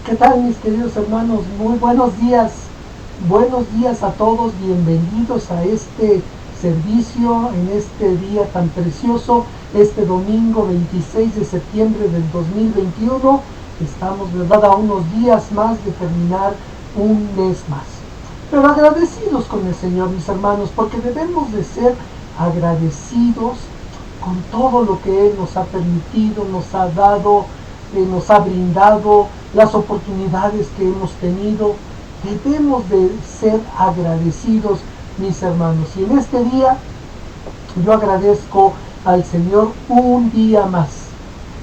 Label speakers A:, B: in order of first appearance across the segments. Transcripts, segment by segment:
A: ¿Qué tal, mis queridos hermanos? Muy buenos días. Buenos días a todos. Bienvenidos a este servicio en este día tan precioso, este domingo 26 de septiembre del 2021. Estamos, ¿verdad?, a unos días más de terminar un mes más. Pero agradecidos con el Señor, mis hermanos, porque debemos de ser agradecidos con todo lo que Él nos ha permitido, nos ha dado, nos ha brindado, las oportunidades que hemos tenido. Debemos de ser agradecidos, mis hermanos. Y en este día yo agradezco al Señor un día más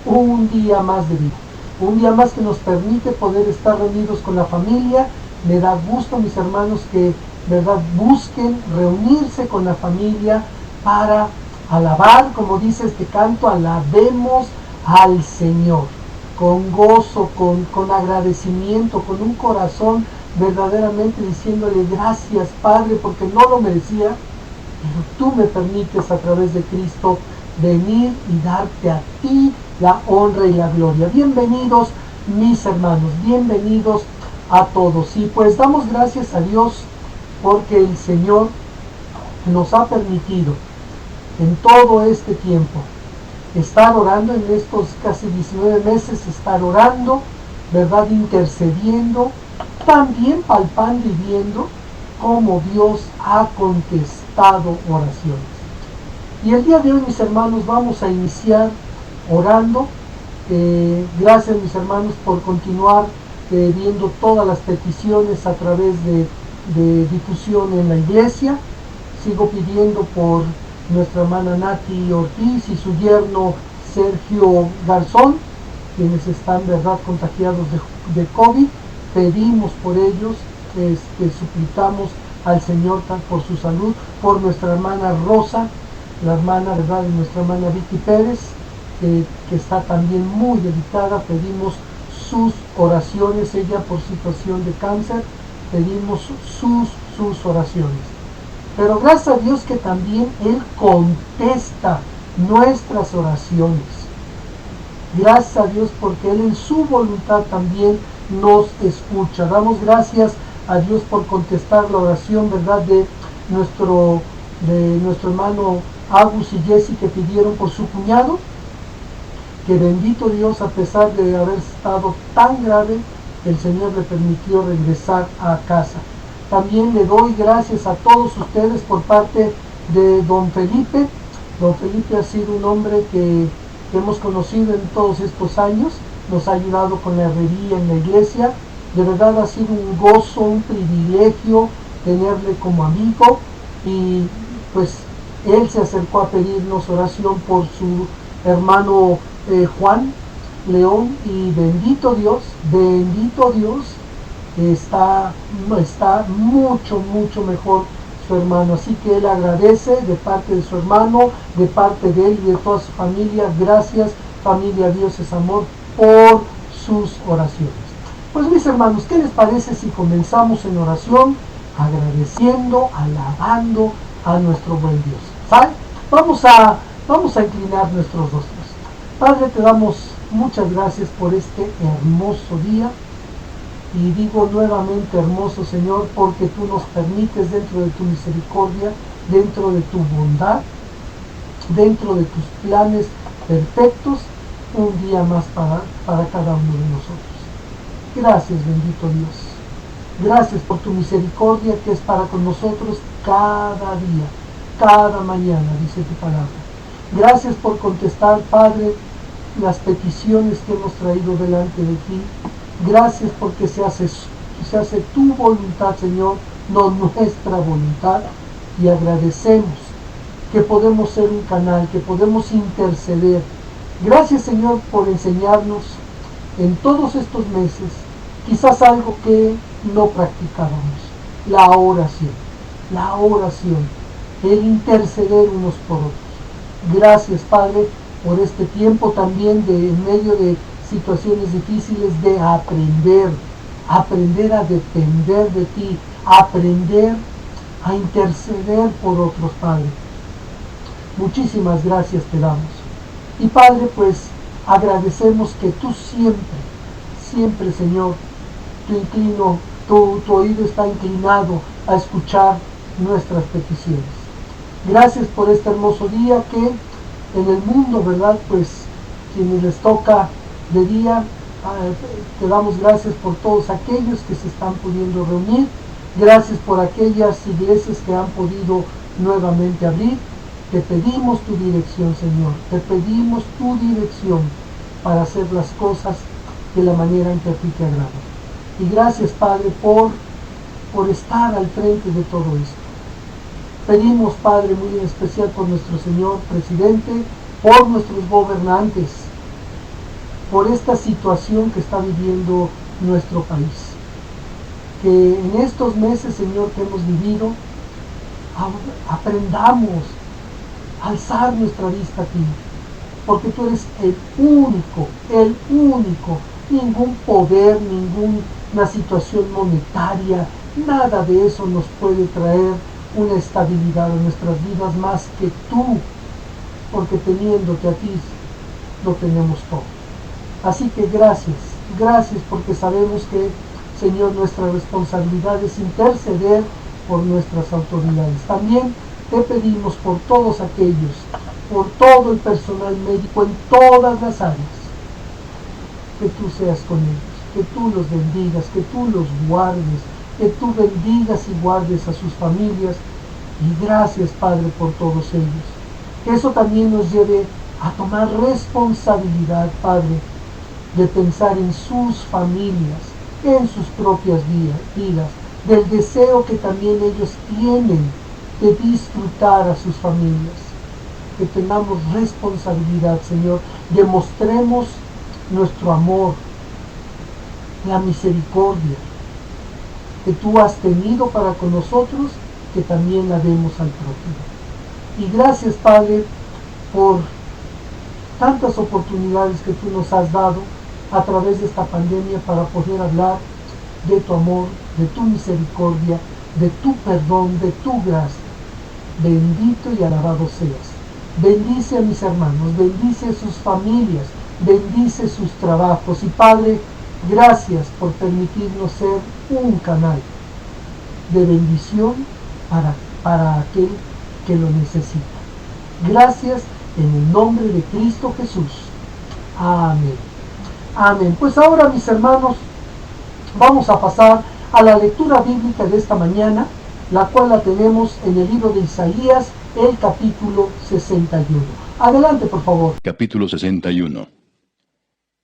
A: de vida, un día más que nos permite poder estar reunidos con la familia. Me da gusto, mis hermanos, que, ¿verdad?, busquen reunirse con la familia para alabar, como dice este canto, alabemos al Señor, con gozo, con agradecimiento, con un corazón verdaderamente diciéndole gracias, Padre, porque no lo merecía, pero tú me permites a través de Cristo venir y darte a ti la honra y la gloria. Bienvenidos, mis hermanos, bienvenidos a todos. Y pues damos gracias a Dios porque el Señor nos ha permitido en todo este tiempo estar orando, en estos casi 19 meses, estar orando, ¿verdad?, intercediendo, también palpando y viendo cómo Dios ha contestado oraciones. Y el día de hoy, mis hermanos, vamos a iniciar orando. Gracias, mis hermanos, por continuar viendo todas las peticiones a través de difusión en la iglesia. Sigo pidiendo por nuestra hermana Nati Ortiz y su yerno Sergio Garzón, quienes están, ¿verdad?, contagiados de COVID. Pedimos por ellos, suplicamos al Señor por su salud, por nuestra hermana Rosa, la hermana, ¿verdad?, de nuestra hermana Vicky Pérez, que está también muy delicada. Pedimos sus oraciones, ella por situación de cáncer, pedimos sus oraciones. Pero gracias a Dios que también Él contesta nuestras oraciones. Gracias a Dios porque Él en su voluntad también nos escucha. Damos gracias a Dios por contestar la oración, ¿verdad?, de nuestro hermano Agus y Jessy, que pidieron por su cuñado, que bendito Dios, a pesar de haber estado tan grave, el Señor le permitió regresar a casa. También le doy gracias a todos ustedes por parte de don Felipe. Don Felipe ha sido un hombre que hemos conocido en todos estos años, nos ha ayudado con la herrería en la iglesia. De verdad ha sido un gozo, un privilegio tenerle como amigo, y pues él se acercó a pedirnos oración por su hermano Juan León, y bendito Dios, está mucho mejor su hermano. Así que él agradece de parte de su hermano, de parte de él y de toda su familia. Gracias, familia, Dios es amor, por sus oraciones. Pues, mis hermanos, ¿qué les parece si comenzamos en oración, agradeciendo, alabando a nuestro buen Dios? ¿Saben? Vamos a inclinar nuestros rostros. Padre, te damos muchas gracias por este hermoso día. Y digo nuevamente hermoso, Señor, porque tú nos permites, dentro de tu misericordia, dentro de tu bondad, dentro de tus planes perfectos, un día más para cada uno de nosotros. Gracias, bendito Dios. Gracias por tu misericordia que es para con nosotros cada día, cada mañana, dice tu palabra. Gracias por contestar, Padre, las peticiones que hemos traído delante de ti. Gracias porque se hace tu voluntad, Señor, no nuestra voluntad. Y agradecemos que podemos ser un canal, que podemos interceder. Gracias, Señor, por enseñarnos en todos estos meses quizás algo que no practicábamos: la oración, el interceder unos por otros. Gracias, Padre, por este tiempo también en medio de situaciones difíciles, de aprender a depender de ti, aprender a interceder por otros, Padre. Muchísimas gracias te damos. Y, Padre, pues agradecemos que tú siempre, Señor, tu oído está inclinado a escuchar nuestras peticiones. Gracias por este hermoso día que en el mundo, ¿verdad? Pues quienes les toca de día, te damos gracias por todos aquellos que se están pudiendo reunir. Gracias por aquellas iglesias que han podido nuevamente abrir. Te pedimos tu dirección, Señor. Te pedimos tu dirección para hacer las cosas de la manera en que a ti te agrada. Y gracias, Padre, por estar al frente de todo esto. Pedimos, Padre, muy en especial por nuestro señor presidente, por nuestros gobernantes, por esta situación que está viviendo nuestro país. Que en estos meses, Señor, que hemos vivido, aprendamos a alzar nuestra vista a ti, porque tú eres el único, ningún poder, ninguna situación monetaria, nada de eso nos puede traer una estabilidad en nuestras vidas más que tú, porque teniéndote a ti lo tenemos todo. Así que gracias porque sabemos que, Señor, nuestra responsabilidad es interceder por nuestras autoridades. También te pedimos por todos aquellos, por todo el personal médico en todas las áreas, que tú seas con ellos, que tú los bendigas, que tú los guardes, que tú bendigas y guardes a sus familias. Y gracias, Padre, por todos ellos. Que eso también nos lleve a tomar responsabilidad, Padre, de pensar en sus familias, en sus propias vidas, del deseo que también ellos tienen de disfrutar a sus familias. Que tengamos responsabilidad, Señor, demostremos nuestro amor, la misericordia que tú has tenido para con nosotros, que también la demos al prójimo. Y gracias, Padre, por tantas oportunidades que tú nos has dado a través de esta pandemia para poder hablar de tu amor, de tu misericordia, de tu perdón, de tu gracia. Bendito y alabado seas. Bendice a mis hermanos, bendice a sus familias, bendice sus trabajos. Y Padre, gracias por permitirnos ser un canal de bendición para aquel que lo necesita. Gracias en el nombre de Cristo Jesús. Amén. Amén. Pues ahora, mis hermanos, vamos a pasar a la lectura bíblica de esta mañana, la cual la tenemos en el libro de Isaías, el capítulo 61. Adelante, por favor.
B: Capítulo 61.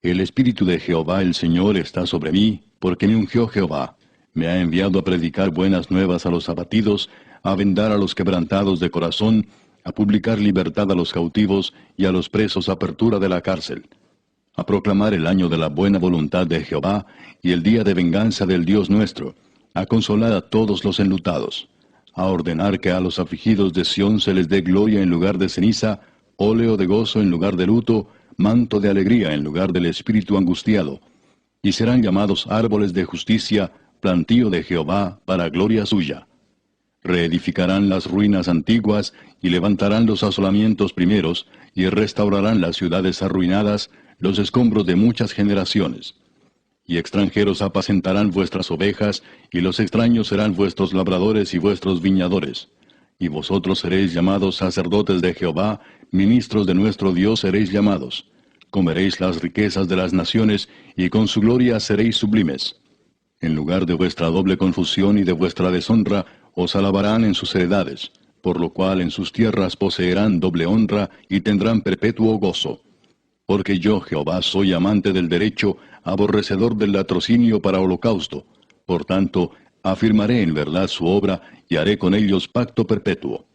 B: El Espíritu de Jehová el Señor está sobre mí, porque me ungió Jehová. Me ha enviado a predicar buenas nuevas a los abatidos, a vendar a los quebrantados de corazón, a publicar libertad a los cautivos y a los presos apertura de la cárcel, a proclamar el año de la buena voluntad de Jehová y el día de venganza del Dios nuestro, a consolar a todos los enlutados, a ordenar que a los afligidos de Sión se les dé gloria en lugar de ceniza, óleo de gozo en lugar de luto, manto de alegría en lugar del espíritu angustiado, y serán llamados árboles de justicia, plantío de Jehová para gloria suya. Reedificarán las ruinas antiguas, y levantarán los asolamientos primeros, y restaurarán las ciudades arruinadas, los escombros de muchas generaciones. Y extranjeros apacentarán vuestras ovejas, y los extraños serán vuestros labradores y vuestros viñadores. Y vosotros seréis llamados sacerdotes de Jehová, ministros de nuestro Dios seréis llamados. Comeréis las riquezas de las naciones, y con su gloria seréis sublimes. En lugar de vuestra doble confusión y de vuestra deshonra, os alabarán en sus heredades, por lo cual en sus tierras poseerán doble honra y tendrán perpetuo gozo. Porque yo, Jehová, soy amante del derecho, aborrecedor del latrocinio para holocausto. Por tanto, afirmaré en verdad su obra, y haré con ellos pacto perpetuo.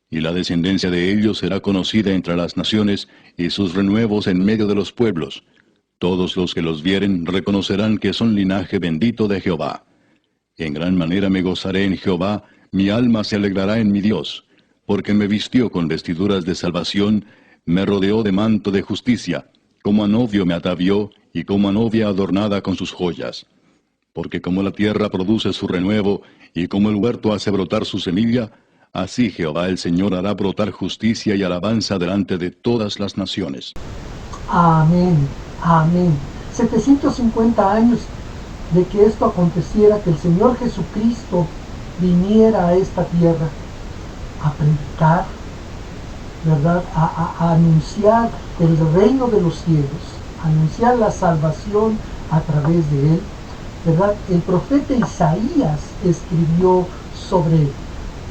B: Y la descendencia de ellos será conocida entre las naciones, y sus renuevos en medio de los pueblos. Todos los que los vieren reconocerán que son linaje bendito de Jehová. En gran manera me gozaré en Jehová, mi alma se alegrará en mi Dios, porque me vistió con vestiduras de salvación, me rodeó de manto de justicia, como a novio me atavió, y como a novia adornada con sus joyas. Porque como la tierra produce su renuevo, y como el huerto hace brotar su semilla, así Jehová el Señor hará brotar justicia y alabanza delante de todas las naciones.
A: Amén. Amén. 750 años de que esto aconteciera, que el Señor Jesucristo viniera a esta tierra a predicar, ¿verdad? A anunciar el reino de los cielos, a anunciar la salvación a través de él, ¿verdad? El profeta Isaías escribió sobre él.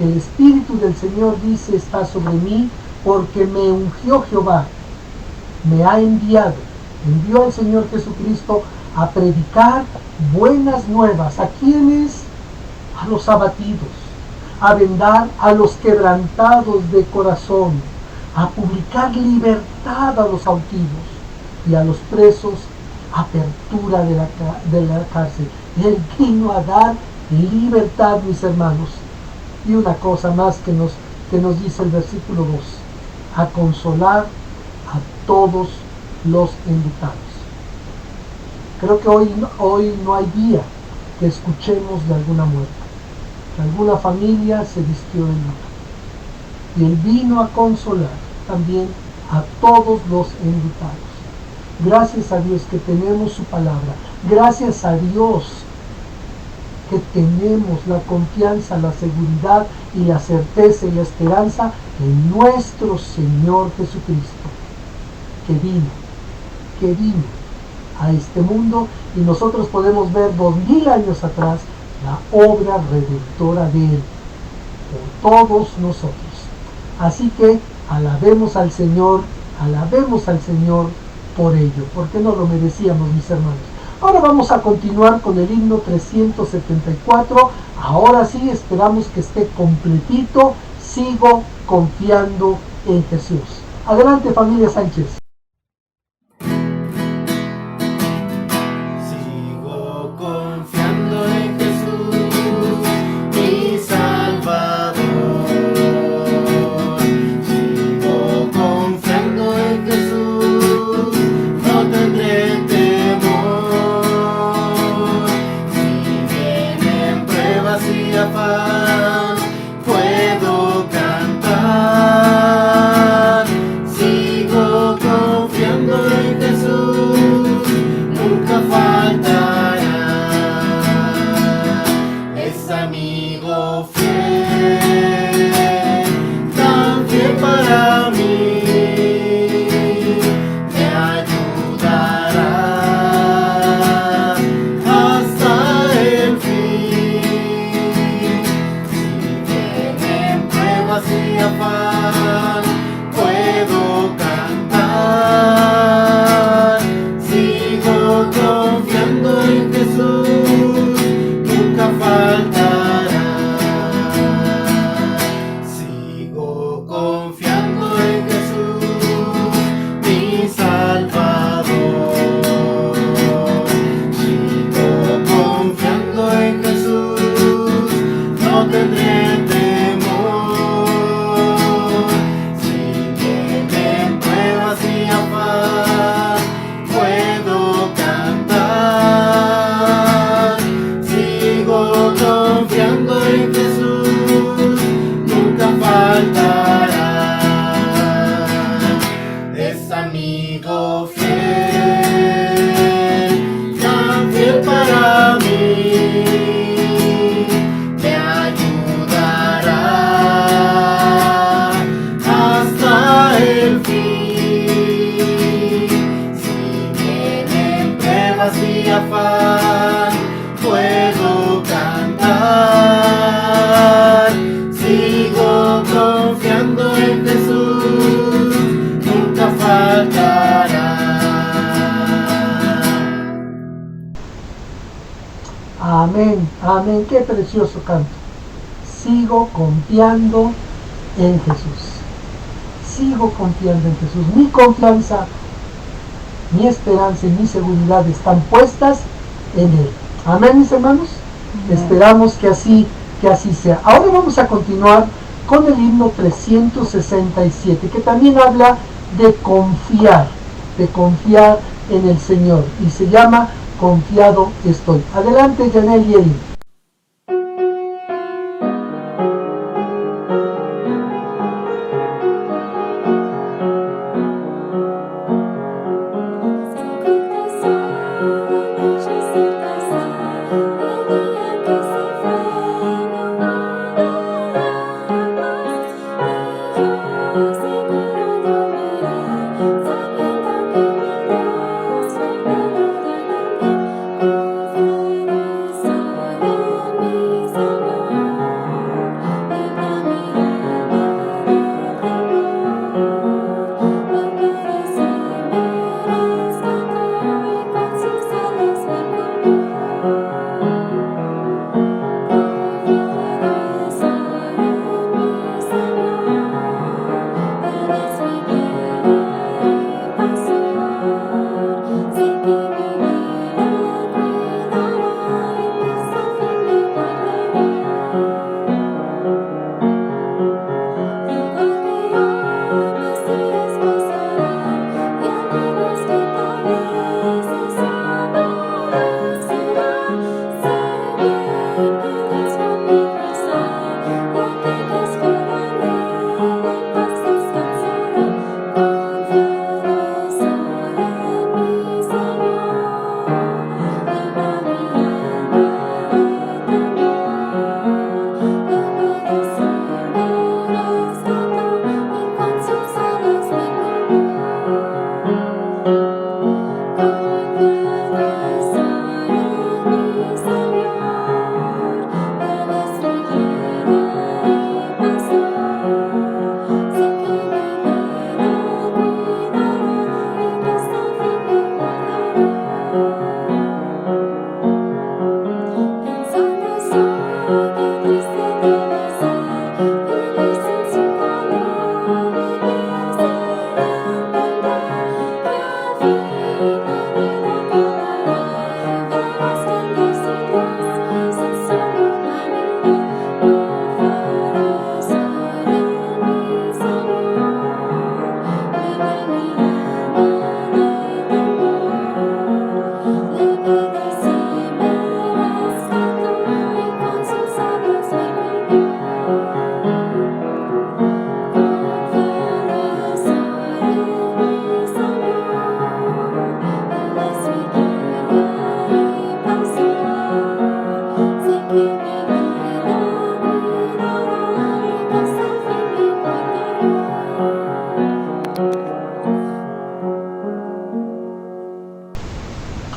A: El Espíritu del Señor, dice, está sobre mí porque me ungió Jehová, me ha enviado, envió al Señor Jesucristo a predicar buenas nuevas. ¿A quiénes? A los abatidos, a vendar a los quebrantados de corazón, a publicar libertad a los cautivos y a los presos apertura de la cárcel. Él vino a dar libertad, mis hermanos. Y una cosa más que nos dice el versículo 2, a consolar a todos los enlutados. Creo que hoy no hay día que escuchemos de alguna muerte, que alguna familia se vistió de luto. Y él vino a consolar también a todos los enlutados. Gracias a Dios que tenemos su palabra. Gracias a Dios que tenemos la confianza, la seguridad y la certeza y la esperanza en nuestro Señor Jesucristo, que vino a este mundo, y nosotros podemos ver 2000 años atrás la obra redentora de Él por todos nosotros. Así que alabemos al Señor por ello, porque no lo merecíamos, mis hermanos. Ahora vamos a continuar con el himno 374. Ahora sí, esperamos que esté completito. Sigo confiando en Jesús. Adelante, familia Sánchez.
C: Sigo confiando en Jesús, mi Salvador. Sigo confiando en Jesús, no tendré temor. Si vienen pruebas y afán, puedo cantar. Sigo confiando en Jesús, nunca faltará. Es amigo fiel, tan fiel para mí, me ayudará hasta el fin. Si vienen pruebas y afán, puedo cantar. Sigo confiando en Jesús, nunca faltará. Sigo confiando en Jesús, mi Salvador. Sigo confiando en Jesús, no tendré temor. Si vienen pruebas y afán, puedo cantar. Sigo confiando en Jesús, nunca faltará. Es amigo fiel, tan fiel para mí, me ayudará hasta el fin. Si vienen pruebas y afán, puedo cantar. Sigo confiando en Jesús, nunca faltará.
A: Amén, amén. Qué precioso canto. Sigo confiando en Jesús. Sigo confiando en Jesús. Mi confianza, mi esperanza y mi seguridad están puestas en Él. Amén, mis hermanos. Esperamos que así sea. Ahora vamos a continuar con el himno 367, que también habla de confiar en el Señor, y se llama Confiado estoy. Adelante, Janel y Eli.
D: Confiado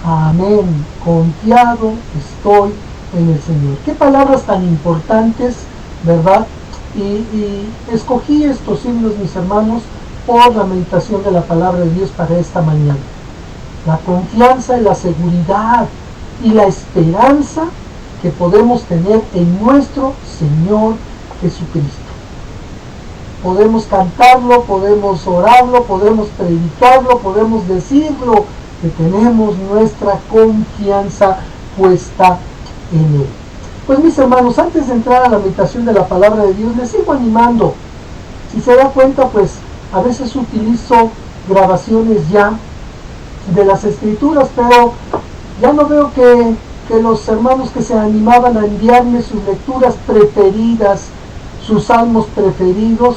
A: Amén. Confiado estoy en el Señor. Qué palabras tan importantes, ¿verdad? Y escogí estos himnos, mis hermanos, por la meditación de la palabra de Dios para esta mañana. La confianza y la seguridad y la esperanza que podemos tener en nuestro Señor Jesucristo. Podemos cantarlo, podemos orarlo, podemos predicarlo, podemos decirlo, que tenemos nuestra confianza puesta en Él. Pues mis hermanos, antes de entrar a la meditación de la palabra de Dios, les sigo animando. Si se da cuenta, pues a veces utilizo grabaciones ya de las Escrituras, pero ya no veo que los hermanos que se animaban a enviarme sus lecturas preferidas, sus salmos preferidos,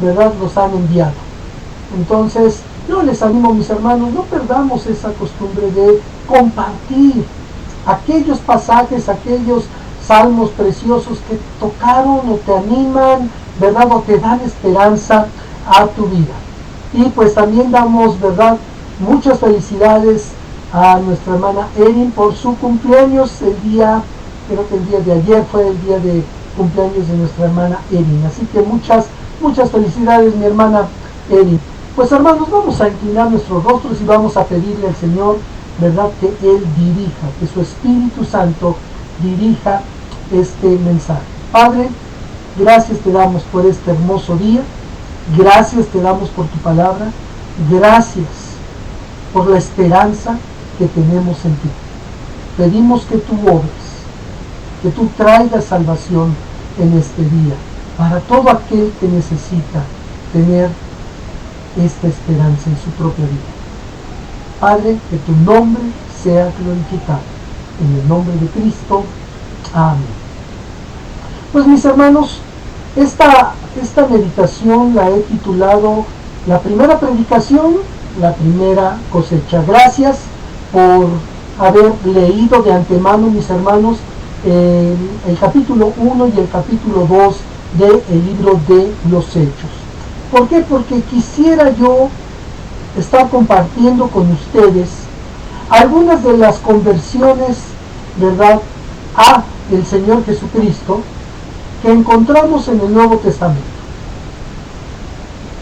A: ¿verdad?, los han enviado. Entonces, yo les animo, mis hermanos, no perdamos esa costumbre de compartir aquellos pasajes, aquellos salmos preciosos que tocaron o te animan, ¿verdad?, o te dan esperanza a tu vida. Y pues también damos, ¿verdad?, muchas felicidades a nuestra hermana Erin por su cumpleaños. Creo que el día de ayer fue el día de cumpleaños de nuestra hermana Erin. Así que muchas felicidades, mi hermana Erin. Pues hermanos, vamos a inclinar nuestros rostros y vamos a pedirle al Señor, ¿verdad?, que Él dirija, que su Espíritu Santo dirija este mensaje. Padre, gracias te damos por este hermoso día, gracias te damos por tu palabra, gracias por la esperanza que tenemos en ti. Pedimos que tú obres, que tú traigas salvación en este día para todo aquel que necesita tener esta esperanza en su propia vida. Padre, que tu nombre sea glorificado. En el nombre de Cristo. Amén. Pues mis hermanos, esta meditación la he titulado La primera predicación, la primera cosecha. Gracias por haber leído de antemano, mis hermanos, el capítulo 1 y el capítulo 2 del libro de los Hechos. ¿Por qué? Porque quisiera yo estar compartiendo con ustedes algunas de las conversiones, ¿verdad?, a el Señor Jesucristo que encontramos en el Nuevo Testamento.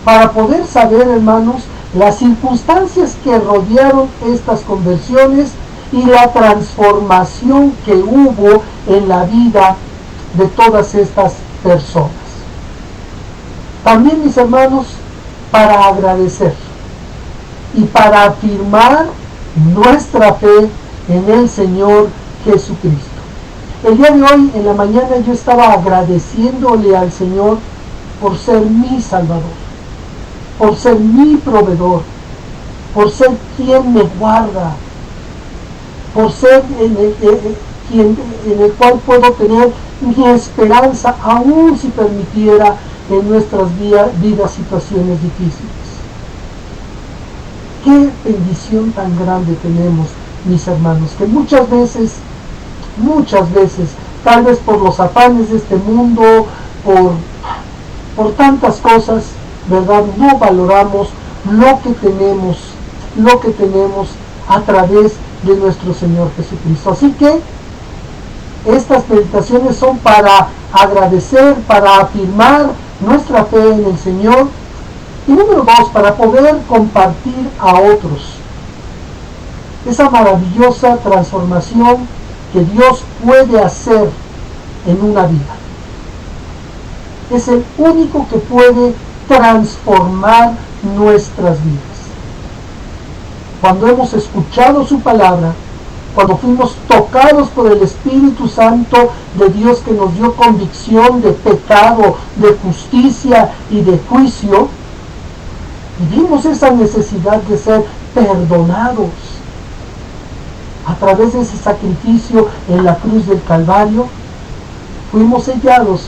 A: Para poder saber, hermanos, las circunstancias que rodearon estas conversiones y la transformación que hubo en la vida de todas estas personas. También, mis hermanos, para agradecer y para afirmar nuestra fe en el Señor Jesucristo. El día de hoy, en la mañana, yo estaba agradeciéndole al Señor por ser mi Salvador, por ser mi proveedor, por ser quien me guarda, por ser en el cual puedo tener mi esperanza, aún si permitiera en nuestras vidas situaciones difíciles. Qué bendición tan grande tenemos, mis hermanos, que muchas veces, tal vez por los afanes de este mundo, por tantas cosas, ¿verdad?, no valoramos lo que tenemos a través de nuestro Señor Jesucristo. Así que estas meditaciones son para agradecer, para afirmar nuestra fe en el Señor, y número 2, para poder compartir a otros esa maravillosa transformación que Dios puede hacer en una vida. Es el único que puede transformar nuestras vidas. cuando hemos escuchado su palabra, cuando fuimos tocados por el Espíritu Santo de Dios que nos dio convicción de pecado, de justicia y de juicio, y vimos esa necesidad de ser perdonados a través de ese sacrificio en la cruz del Calvario, fuimos sellados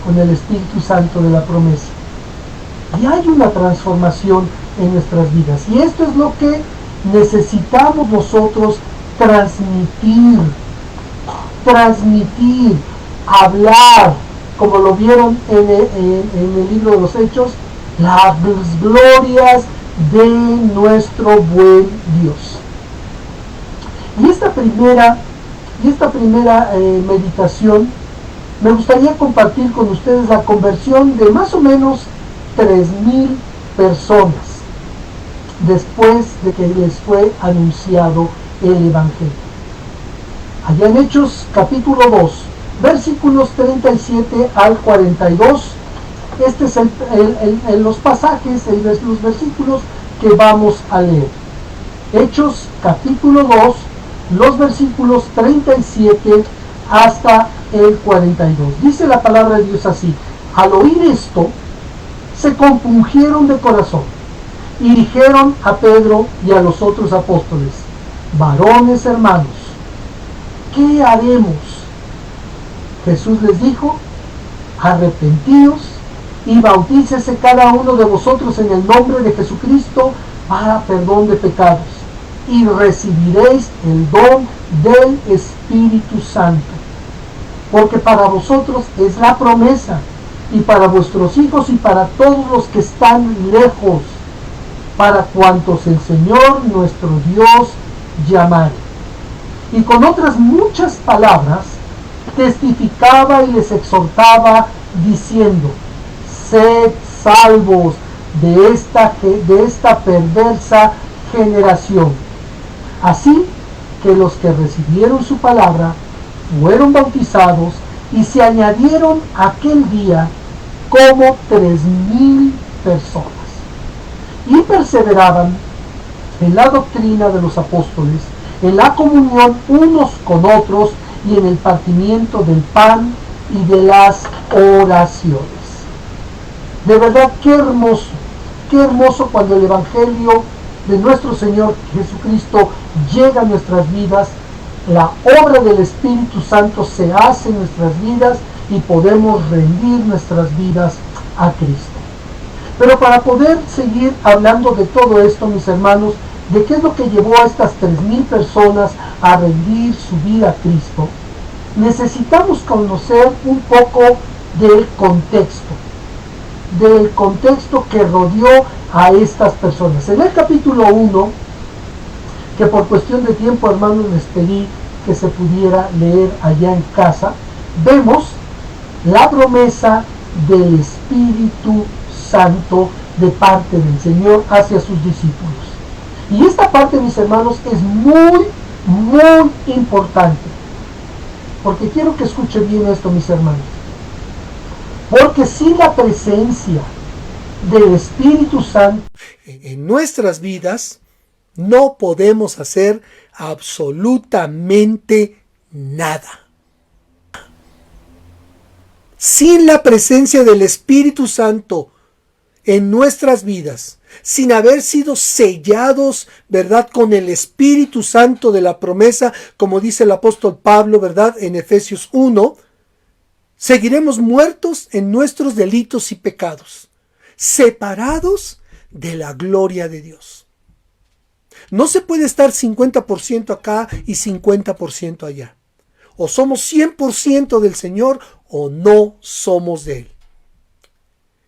A: con el Espíritu Santo de la promesa. Y hay una transformación en nuestras vidas. Y esto es lo que necesitamos nosotros transmitir, hablar, como lo vieron en el libro de los Hechos, las glorias de nuestro buen Dios. Y esta primera meditación, me gustaría compartir con ustedes la conversión de más o menos 3,000 personas después de que les fue anunciado el Evangelio. Allá en Hechos capítulo 2, versículos 37 al 42, este es los pasajes, los versículos que vamos a leer. Hechos capítulo 2, los versículos 37 hasta el 42. Dice la palabra de Dios así: al oír esto, se compungieron de corazón y dijeron a Pedro y a los otros apóstoles: varones hermanos, ¿qué haremos? Jesús les dijo: arrepentíos y bautícese cada uno de vosotros en el nombre de Jesucristo para perdón de pecados, y recibiréis el don del Espíritu Santo, porque para vosotros es la promesa, y para vuestros hijos y para todos los que están lejos, para cuantos el Señor nuestro Dios llamare. Y con otras muchas palabras testificaba y les exhortaba diciendo: sed salvos de esta perversa generación. Así que los que recibieron su palabra fueron bautizados, y se añadieron aquel día como 3,000 personas. Y perseveraban en la doctrina de los apóstoles, en la comunión unos con otros, y en el partimiento del pan y de las oraciones. De verdad, qué hermoso cuando el Evangelio de nuestro Señor Jesucristo llega a nuestras vidas, la obra del Espíritu Santo se hace en nuestras vidas y podemos rendir nuestras vidas a Cristo. Pero para poder seguir hablando de todo esto, mis hermanos, de qué es lo que llevó a estas 3,000 personas a rendir su vida a Cristo, necesitamos conocer un poco del contexto que rodeó a estas personas. En el capítulo 1, que por cuestión de tiempo, hermanos, les pedí que se pudiera leer allá en casa, vemos la promesa del Espíritu Santo de parte del Señor hacia sus discípulos. Y esta parte, mis hermanos, es muy importante, porque quiero que escuchen bien esto, mis hermanos. Porque sin la presencia del Espíritu Santo en nuestras vidas, no podemos hacer absolutamente nada. Sin la presencia del Espíritu Santo en nuestras vidas, sin haber sido sellados, ¿verdad?, con el Espíritu Santo de la promesa, como dice el apóstol Pablo, ¿verdad?, en Efesios 1, seguiremos muertos en nuestros delitos y pecados, separados de la gloria de Dios. No se puede estar 50% acá y 50% allá. O somos 100% del Señor o no somos de Él.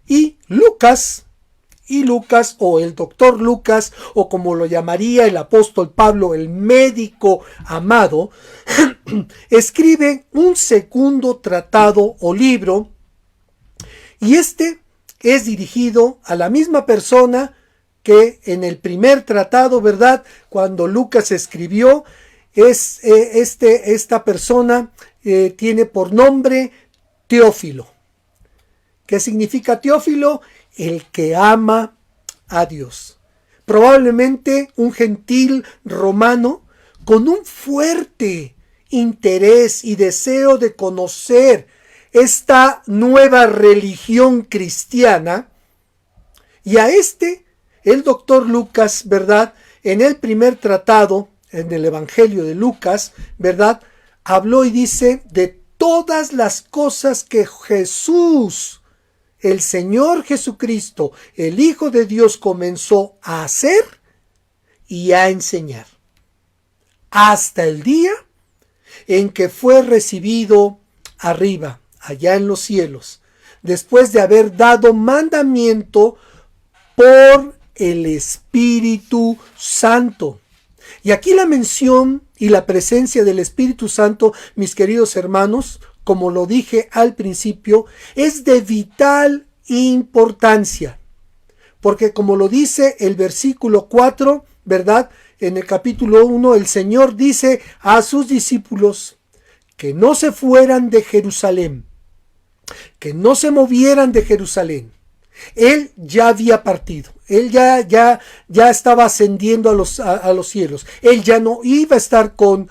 A: Y Lucas, o el doctor Lucas, o como lo llamaría el apóstol Pablo, el médico amado, escribe un segundo tratado o libro, y este es dirigido a la misma persona que en el primer tratado, ¿verdad? Cuando Lucas escribió, esta persona tiene por nombre Teófilo. ¿Qué significa Teófilo? El que ama a Dios. probablemente un gentil romano con un fuerte interés y deseo de conocer esta nueva religión cristiana. Y a el doctor Lucas, ¿verdad?, en el primer tratado, en el Evangelio de Lucas, ¿verdad?, habló y dice de todas las cosas que Jesús, el Señor Jesucristo, el Hijo de Dios, comenzó a hacer y a enseñar, hasta el día en que fue recibido arriba, allá en los cielos, después de haber dado mandamiento por el Espíritu Santo. Y aquí la mención y la presencia del Espíritu Santo, mis queridos hermanos, como lo dije al principio, es de vital importancia. Porque como lo dice el versículo 4, ¿verdad?, en el capítulo 1, el Señor dice a sus discípulos que no se fueran de Jerusalén, que no se movieran de Jerusalén. Él ya había partido, él ya estaba ascendiendo a los cielos, él ya no iba a estar con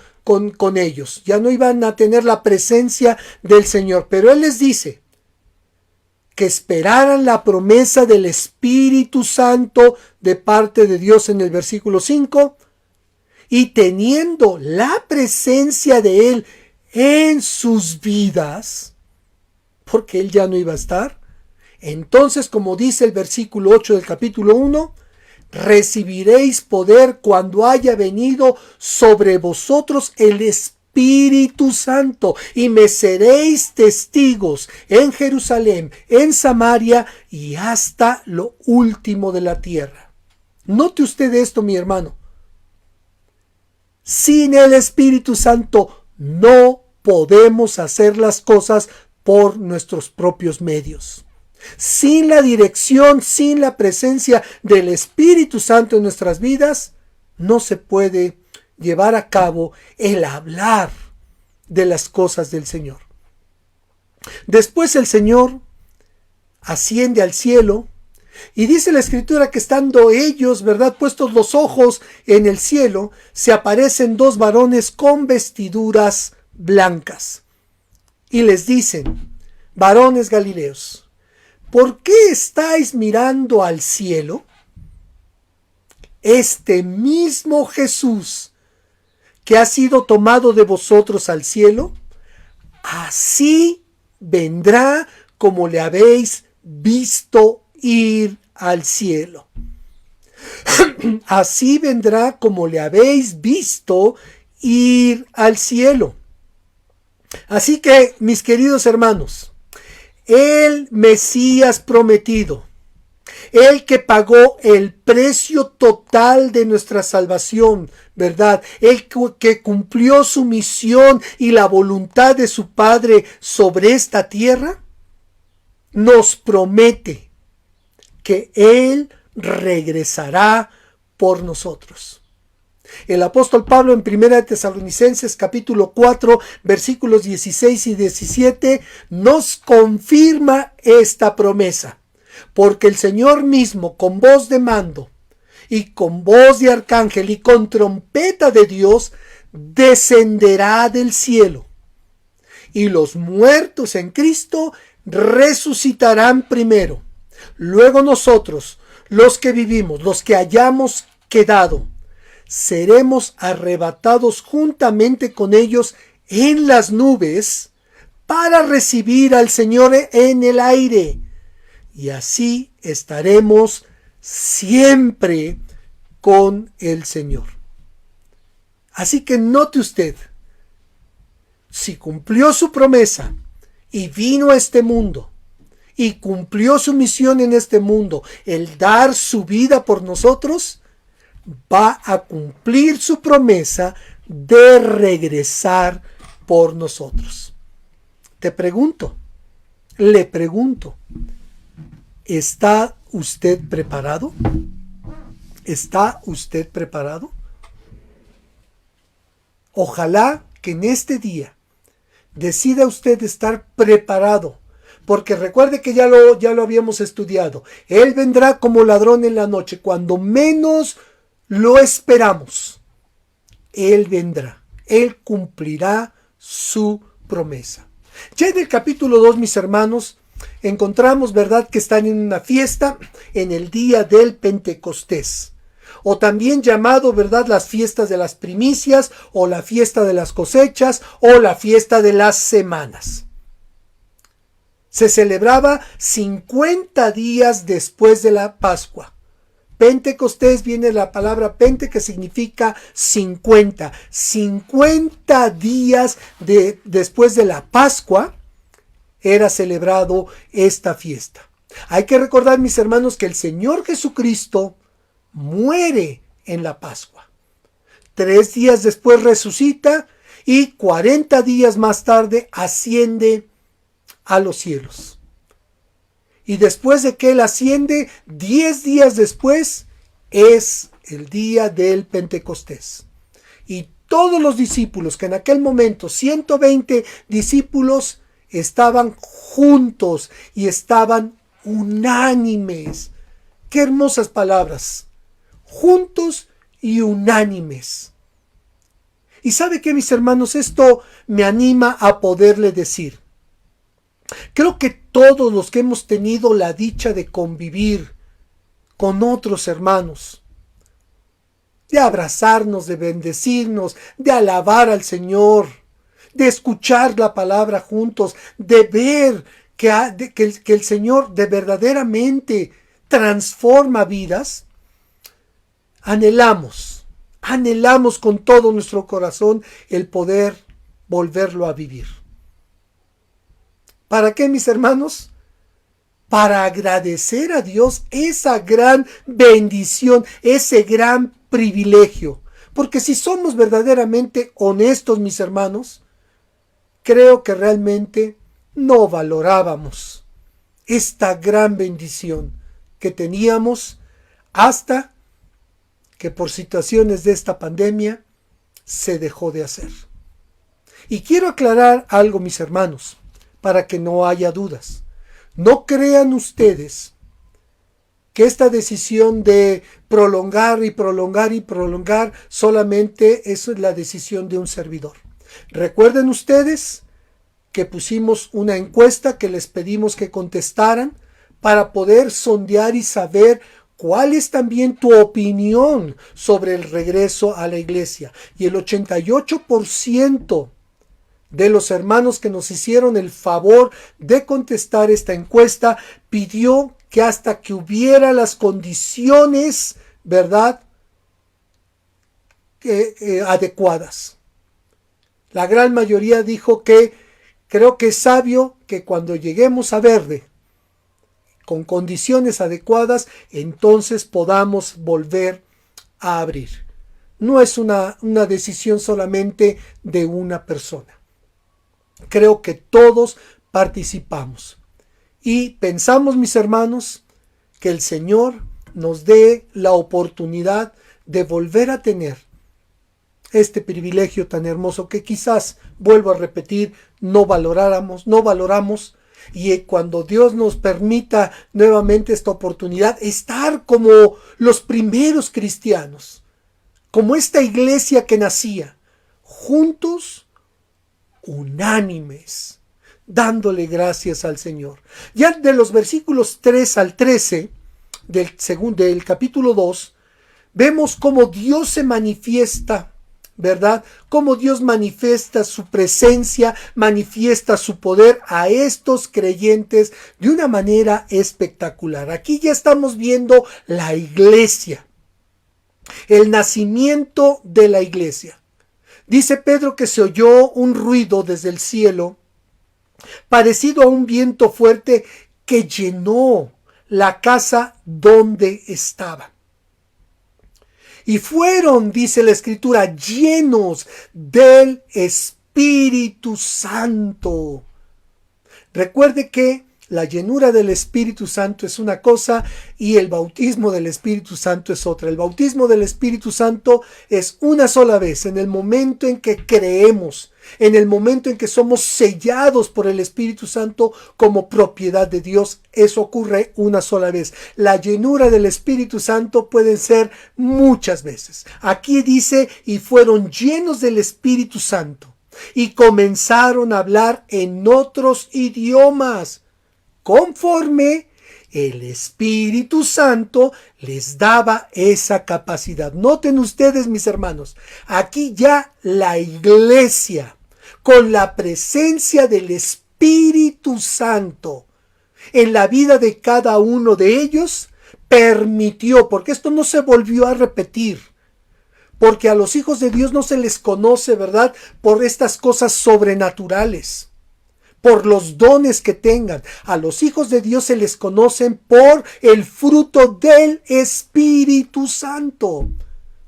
A: ellos, ya no iban a tener la presencia del Señor, pero él les dice que esperaran la promesa del Espíritu Santo de parte de Dios en el versículo 5, y teniendo la presencia de Él en sus vidas, porque Él ya no iba a estar, entonces, como dice el versículo 8 del capítulo 1, recibiréis poder cuando haya venido sobre vosotros el Espíritu Santo, y me seréis testigos en Jerusalén, en Samaria y hasta lo último de la tierra. Note usted esto, mi hermano. Sin el Espíritu Santo no podemos hacer las cosas por nuestros propios medios. Sin la dirección, sin la presencia del Espíritu Santo en nuestras vidas, no se puede llevar a cabo el hablar de las cosas del Señor. Después el Señor asciende al cielo y dice la Escritura que estando ellos, ¿verdad?, puestos los ojos en el cielo, se aparecen dos varones con vestiduras blancas y les dicen: varones galileos, ¿por qué estáis mirando al cielo? Este mismo Jesús que ha sido tomado de vosotros al cielo, así vendrá como le habéis visto ir al cielo. Así vendrá como le habéis visto ir al cielo. Así que, mis queridos hermanos, el Mesías prometido, el que pagó el precio total de nuestra salvación, ¿verdad?, el que cumplió su misión y la voluntad de su Padre sobre esta tierra, nos promete que Él regresará por nosotros. El apóstol Pablo en 1 Tesalonicenses capítulo 4 versículos 16 y 17 nos confirma esta promesa, porque el Señor mismo con voz de mando y con voz de arcángel y con trompeta de Dios descenderá del cielo, y los muertos en Cristo resucitarán primero. Luego nosotros, los que vivimos, los que hayamos quedado, seremos arrebatados juntamente con ellos en las nubes para recibir al Señor en el aire. Y así estaremos siempre con el Señor. Así que note usted, si cumplió su promesa y vino a este mundo y cumplió su misión en este mundo, el dar su vida por nosotros, va a cumplir su promesa de regresar por nosotros. Le pregunto, ¿está usted preparado? ¿Está usted preparado? Ojalá que en este día decida usted estar preparado Porque recuerde que ya lo habíamos estudiado. Él vendrá como ladrón en la noche, cuando menos lo esperamos. Él vendrá. Él cumplirá su promesa. Ya en el capítulo 2, mis hermanos, encontramos, ¿verdad?, que están en una fiesta en el día del Pentecostés, o también llamado, ¿verdad?, las fiestas de las primicias, o la fiesta de las cosechas, o la fiesta de las semanas. Se celebraba 50 días después de la Pascua. Pentecostés viene de la palabra pente, que significa 50. 50 días después de la Pascua era celebrado esta fiesta. Hay que recordar, mis hermanos, que el Señor Jesucristo muere en la Pascua. 3 días después resucita y 40 días más tarde asciende a los cielos. Y después de que Él asciende, 10 días después es el día del Pentecostés. Y todos los discípulos, que en aquel momento 120 discípulos, estaban juntos y estaban unánimes. Qué hermosas palabras. Juntos y unánimes. Y ¿sabe qué, mis hermanos? Esto me anima a poderle decir. Creo que todos los que hemos tenido la dicha de convivir con otros hermanos, de abrazarnos, de bendecirnos, de alabar al Señor, de escuchar la palabra juntos, de ver que el Señor de verdaderamente transforma vidas, anhelamos con todo nuestro corazón el poder volverlo a vivir. ¿Para qué, mis hermanos? Para agradecer a Dios esa gran bendición, ese gran privilegio. Porque si somos verdaderamente honestos, mis hermanos, creo que realmente no valorábamos esta gran bendición que teníamos hasta que por situaciones de esta pandemia se dejó de hacer. Y quiero aclarar algo, mis hermanos, para que no haya dudas. No crean ustedes que esta decisión de prolongar y prolongar y prolongar solamente es la decisión de un servidor. Recuerden ustedes que pusimos una encuesta que les pedimos que contestaran para poder sondear y saber cuál es también tu opinión sobre el regreso a la iglesia. Y el 88% de los hermanos que nos hicieron el favor de contestar esta encuesta pidió que hasta que hubiera las condiciones, ¿verdad?, adecuadas. La gran mayoría dijo que creo que es sabio que cuando lleguemos a verde, con condiciones adecuadas, entonces podamos volver a abrir. No es una decisión solamente de una persona. Creo que todos participamos. Y pensamos, mis hermanos, que el Señor nos dé la oportunidad de volver a tener este privilegio tan hermoso que quizás, vuelvo a repetir, no valoramos, y cuando Dios nos permita nuevamente esta oportunidad, estar como los primeros cristianos, como esta iglesia que nacía, juntos, unánimes, dándole gracias al Señor. Ya de los versículos 3 al 13 del capítulo 2, vemos cómo Dios se manifiesta, ¿verdad? Cómo Dios manifiesta su presencia, manifiesta su poder a estos creyentes de una manera espectacular. Aquí ya estamos viendo la iglesia, el nacimiento de la iglesia. Dice Pedro que se oyó un ruido desde el cielo, parecido a un viento fuerte que llenó la casa donde estaba. Y fueron, dice la Escritura, llenos del Espíritu Santo. Recuerde que La llenura del Espíritu Santo es una cosa y el bautismo del Espíritu Santo es otra. El bautismo del Espíritu Santo es una sola vez, en el momento en que creemos, en el momento en que somos sellados por el Espíritu Santo como propiedad de Dios. Eso ocurre una sola vez. La llenura del Espíritu Santo puede ser muchas veces. Aquí dice, y fueron llenos del Espíritu Santo y comenzaron a hablar en otros idiomas, conforme el Espíritu Santo les daba esa capacidad. Noten ustedes, mis hermanos, aquí ya la iglesia, con la presencia del Espíritu Santo en la vida de cada uno de ellos, permitió, porque esto no se volvió a repetir, porque a los hijos de Dios no se les conoce, ¿verdad?, por estas cosas sobrenaturales, por los dones que tengan. A los hijos de Dios se les conocen por el fruto del Espíritu Santo.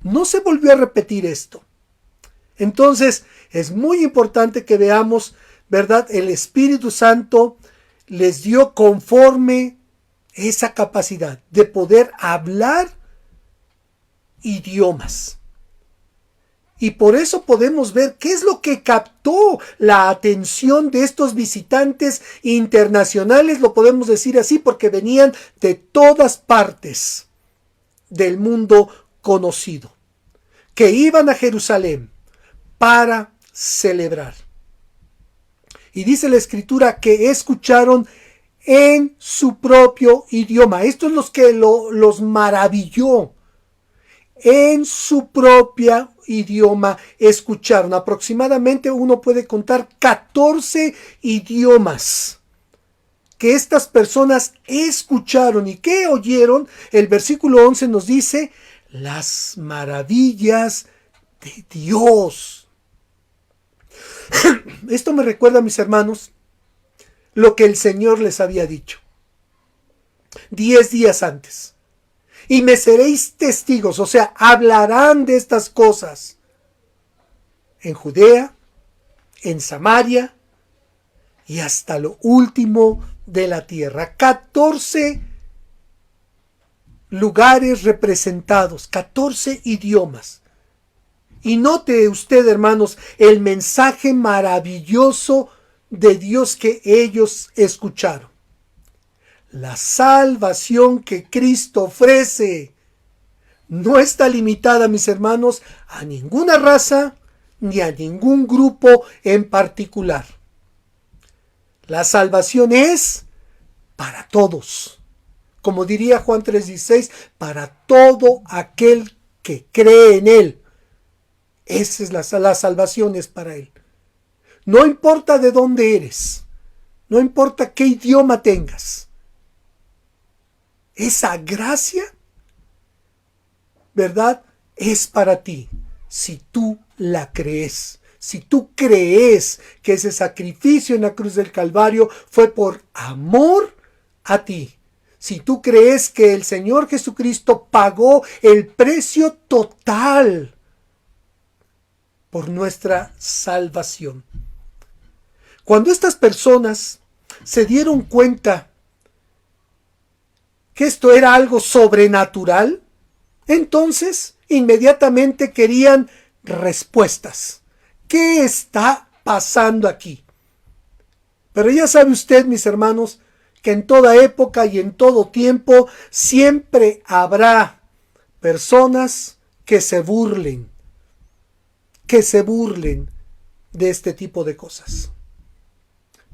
A: No se volvió a repetir esto. Entonces, es muy importante que veamos, ¿verdad? El Espíritu Santo les dio conforme esa capacidad de poder hablar idiomas. Y por eso podemos ver qué es lo que captó la atención de estos visitantes internacionales, lo podemos decir así, porque venían de todas partes del mundo conocido, que iban a Jerusalén para celebrar. Y dice la Escritura que escucharon en su propio idioma. Esto es lo que los maravilló. En su propia idioma escucharon. Aproximadamente uno puede contar 14 idiomas que estas personas escucharon. ¿Y qué oyeron? El versículo 11 nos dice las maravillas de Dios. Esto me recuerda, mis hermanos, lo que el Señor les había dicho 10 días antes. Y me seréis testigos, o sea, hablarán de estas cosas en Judea, en Samaria y hasta lo último de la tierra. 14 lugares representados, 14 idiomas. Y note usted, hermanos, el mensaje maravilloso de Dios que ellos escucharon. La salvación que Cristo ofrece no está limitada, mis hermanos, a ninguna raza ni a ningún grupo en particular. La salvación es para todos. Como diría Juan 3:16, para todo aquel que cree en Él. Esa es la salvación, es para Él. No importa de dónde eres, no importa qué idioma tengas. Esa gracia, ¿verdad?, es para ti, si tú la crees. Si tú crees que ese sacrificio en la cruz del Calvario fue por amor a ti. Si tú crees que el Señor Jesucristo pagó el precio total por nuestra salvación. Cuando estas personas se dieron cuenta que esto era algo sobrenatural, entonces inmediatamente querían respuestas. ¿Qué está pasando aquí? Pero ya sabe usted, mis hermanos, que en toda época y en todo tiempo siempre habrá personas que se burlen de este tipo de cosas.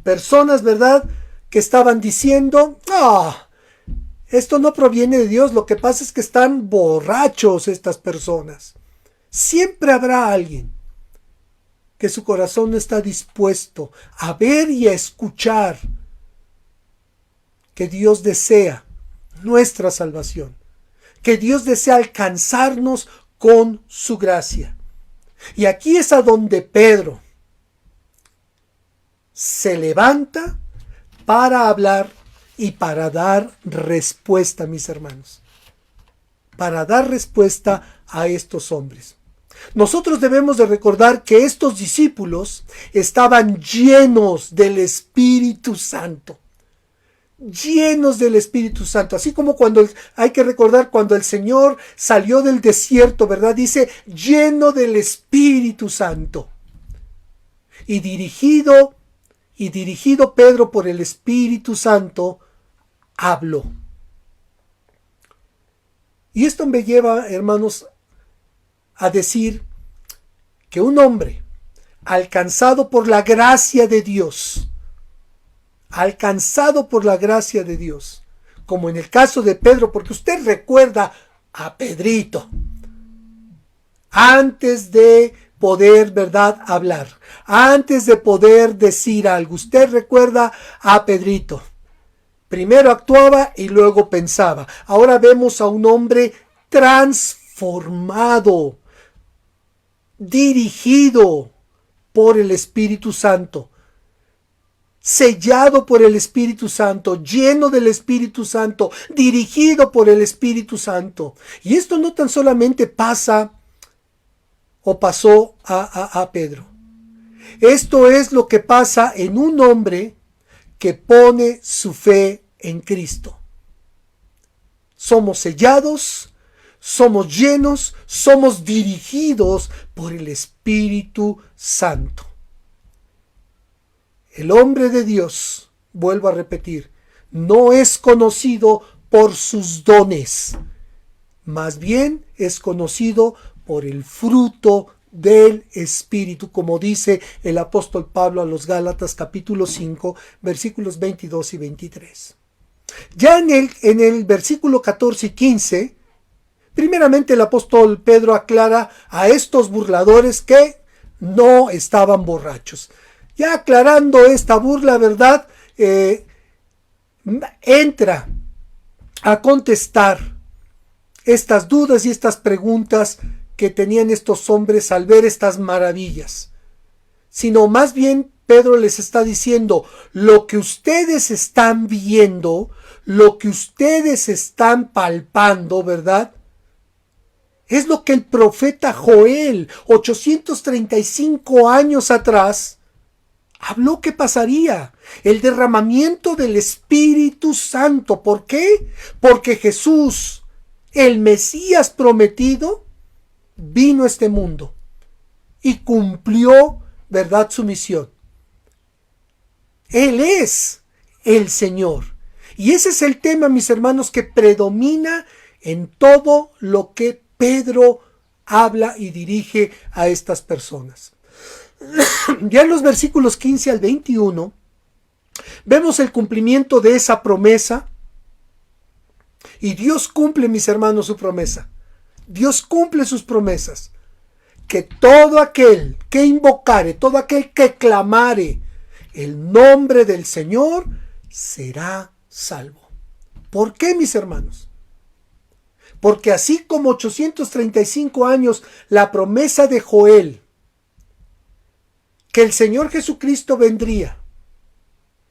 A: Personas, ¿verdad?, que estaban diciendo, esto no proviene de Dios, lo que pasa es que están borrachos estas personas. Siempre habrá alguien que su corazón no está dispuesto a ver y a escuchar que Dios desea nuestra salvación, que Dios desea alcanzarnos con su gracia. Y aquí es a donde Pedro se levanta para hablar y para dar respuesta, mis hermanos. Para dar respuesta a estos hombres. Nosotros debemos de recordar que estos discípulos estaban llenos del Espíritu Santo. llenos del Espíritu Santo, así como cuando hay que recordar cuando el Señor salió del desierto, ¿verdad? Dice, lleno del Espíritu Santo. Y dirigido Pedro por el Espíritu Santo, habló. Y esto me lleva, hermanos, a decir que un hombre alcanzado por la gracia de Dios, como en el caso de Pedro, porque usted recuerda a Pedrito, antes de poder, ¿verdad?, hablar, antes de poder decir algo, usted recuerda a Pedrito. Primero actuaba y luego pensaba. Ahora vemos a un hombre transformado, dirigido por el Espíritu Santo, sellado por el Espíritu Santo, lleno del Espíritu Santo, dirigido por el Espíritu Santo. Y esto no tan solamente pasó a Pedro. Esto es lo que pasa en un hombre que pone su fe en Cristo. Somos sellados, somos llenos, somos dirigidos por el Espíritu Santo. El hombre de Dios, vuelvo a repetir, no es conocido por sus dones, más bien es conocido por el fruto del Espíritu, como dice el apóstol Pablo a los Gálatas capítulo 5, versículos 22 y 23. Ya en el versículo 14 y 15, primeramente el apóstol Pedro aclara a estos burladores que no estaban borrachos. Ya aclarando esta burla, ¿verdad? Entra a contestar estas dudas y estas preguntas que tenían estos hombres al ver estas maravillas. Sino más bien Pedro les está diciendo, lo que ustedes están viendo, lo que ustedes están palpando, ¿verdad?, es lo que el profeta Joel, 835 años atrás, habló que pasaría, el derramamiento del Espíritu Santo. ¿Por qué? Porque Jesús, el Mesías prometido, vino a este mundo y cumplió, ¿verdad?, su misión. Él es el Señor. Y ese es el tema, mis hermanos, que predomina en todo lo que Pedro habla y dirige a estas personas. Ya en los versículos 15 al 21 vemos el cumplimiento de esa promesa. Y Dios cumple, mis hermanos, su promesa. Dios cumple sus promesas. Que todo aquel que invocare, todo aquel que clamare el nombre del Señor, será salvo. ¿Por qué, mis hermanos? Porque así como 835 años la promesa de Joel, que el Señor Jesucristo vendría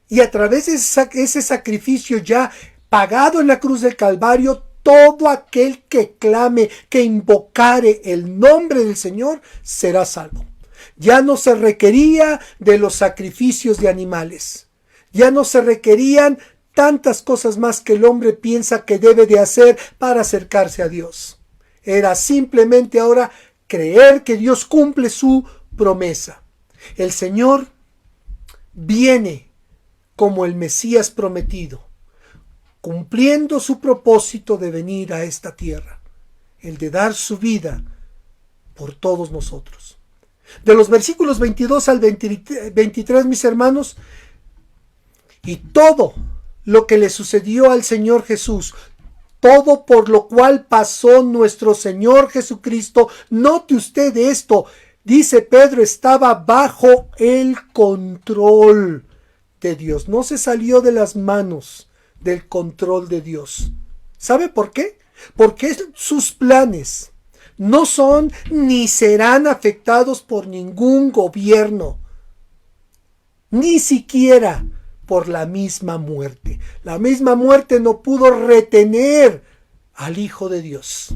A: y a través de ese sacrificio ya pagado en la cruz del Calvario, todo aquel que clame, que invocare el nombre del Señor, será salvo. Ya no se requería de los sacrificios de animales. Ya no se requerían tantas cosas más que el hombre piensa que debe de hacer para acercarse a Dios. Era simplemente ahora creer que Dios cumple su promesa. El Señor viene como el Mesías prometido, cumpliendo su propósito de venir a esta tierra, el de dar su vida por todos nosotros. De los versículos 22 al 23, mis hermanos, y todo lo que le sucedió al Señor Jesús, todo por lo cual pasó nuestro Señor Jesucristo, note usted esto, dice Pedro, estaba bajo el control de Dios, no se salió de las manos del control de Dios. ¿Sabe por qué? Porque sus planes no son ni serán afectados por ningún gobierno, ni siquiera por la misma muerte. La misma muerte no pudo retener al Hijo de Dios.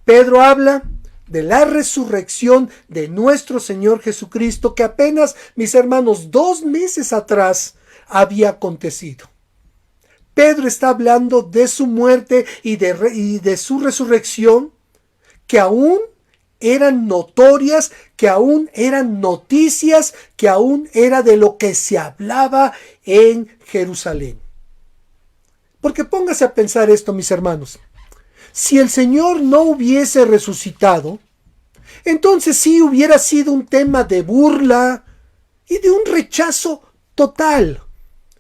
A: Pedro habla de la resurrección de nuestro Señor Jesucristo, que apenas, mis hermanos, 2 meses atrás había acontecido. Pedro está hablando de su muerte y de su resurrección, que aún eran notorias, que aún eran noticias, que aún era de lo que se hablaba en Jerusalén. Porque póngase a pensar esto, mis hermanos. Si el Señor no hubiese resucitado, entonces sí hubiera sido un tema de burla y de un rechazo total.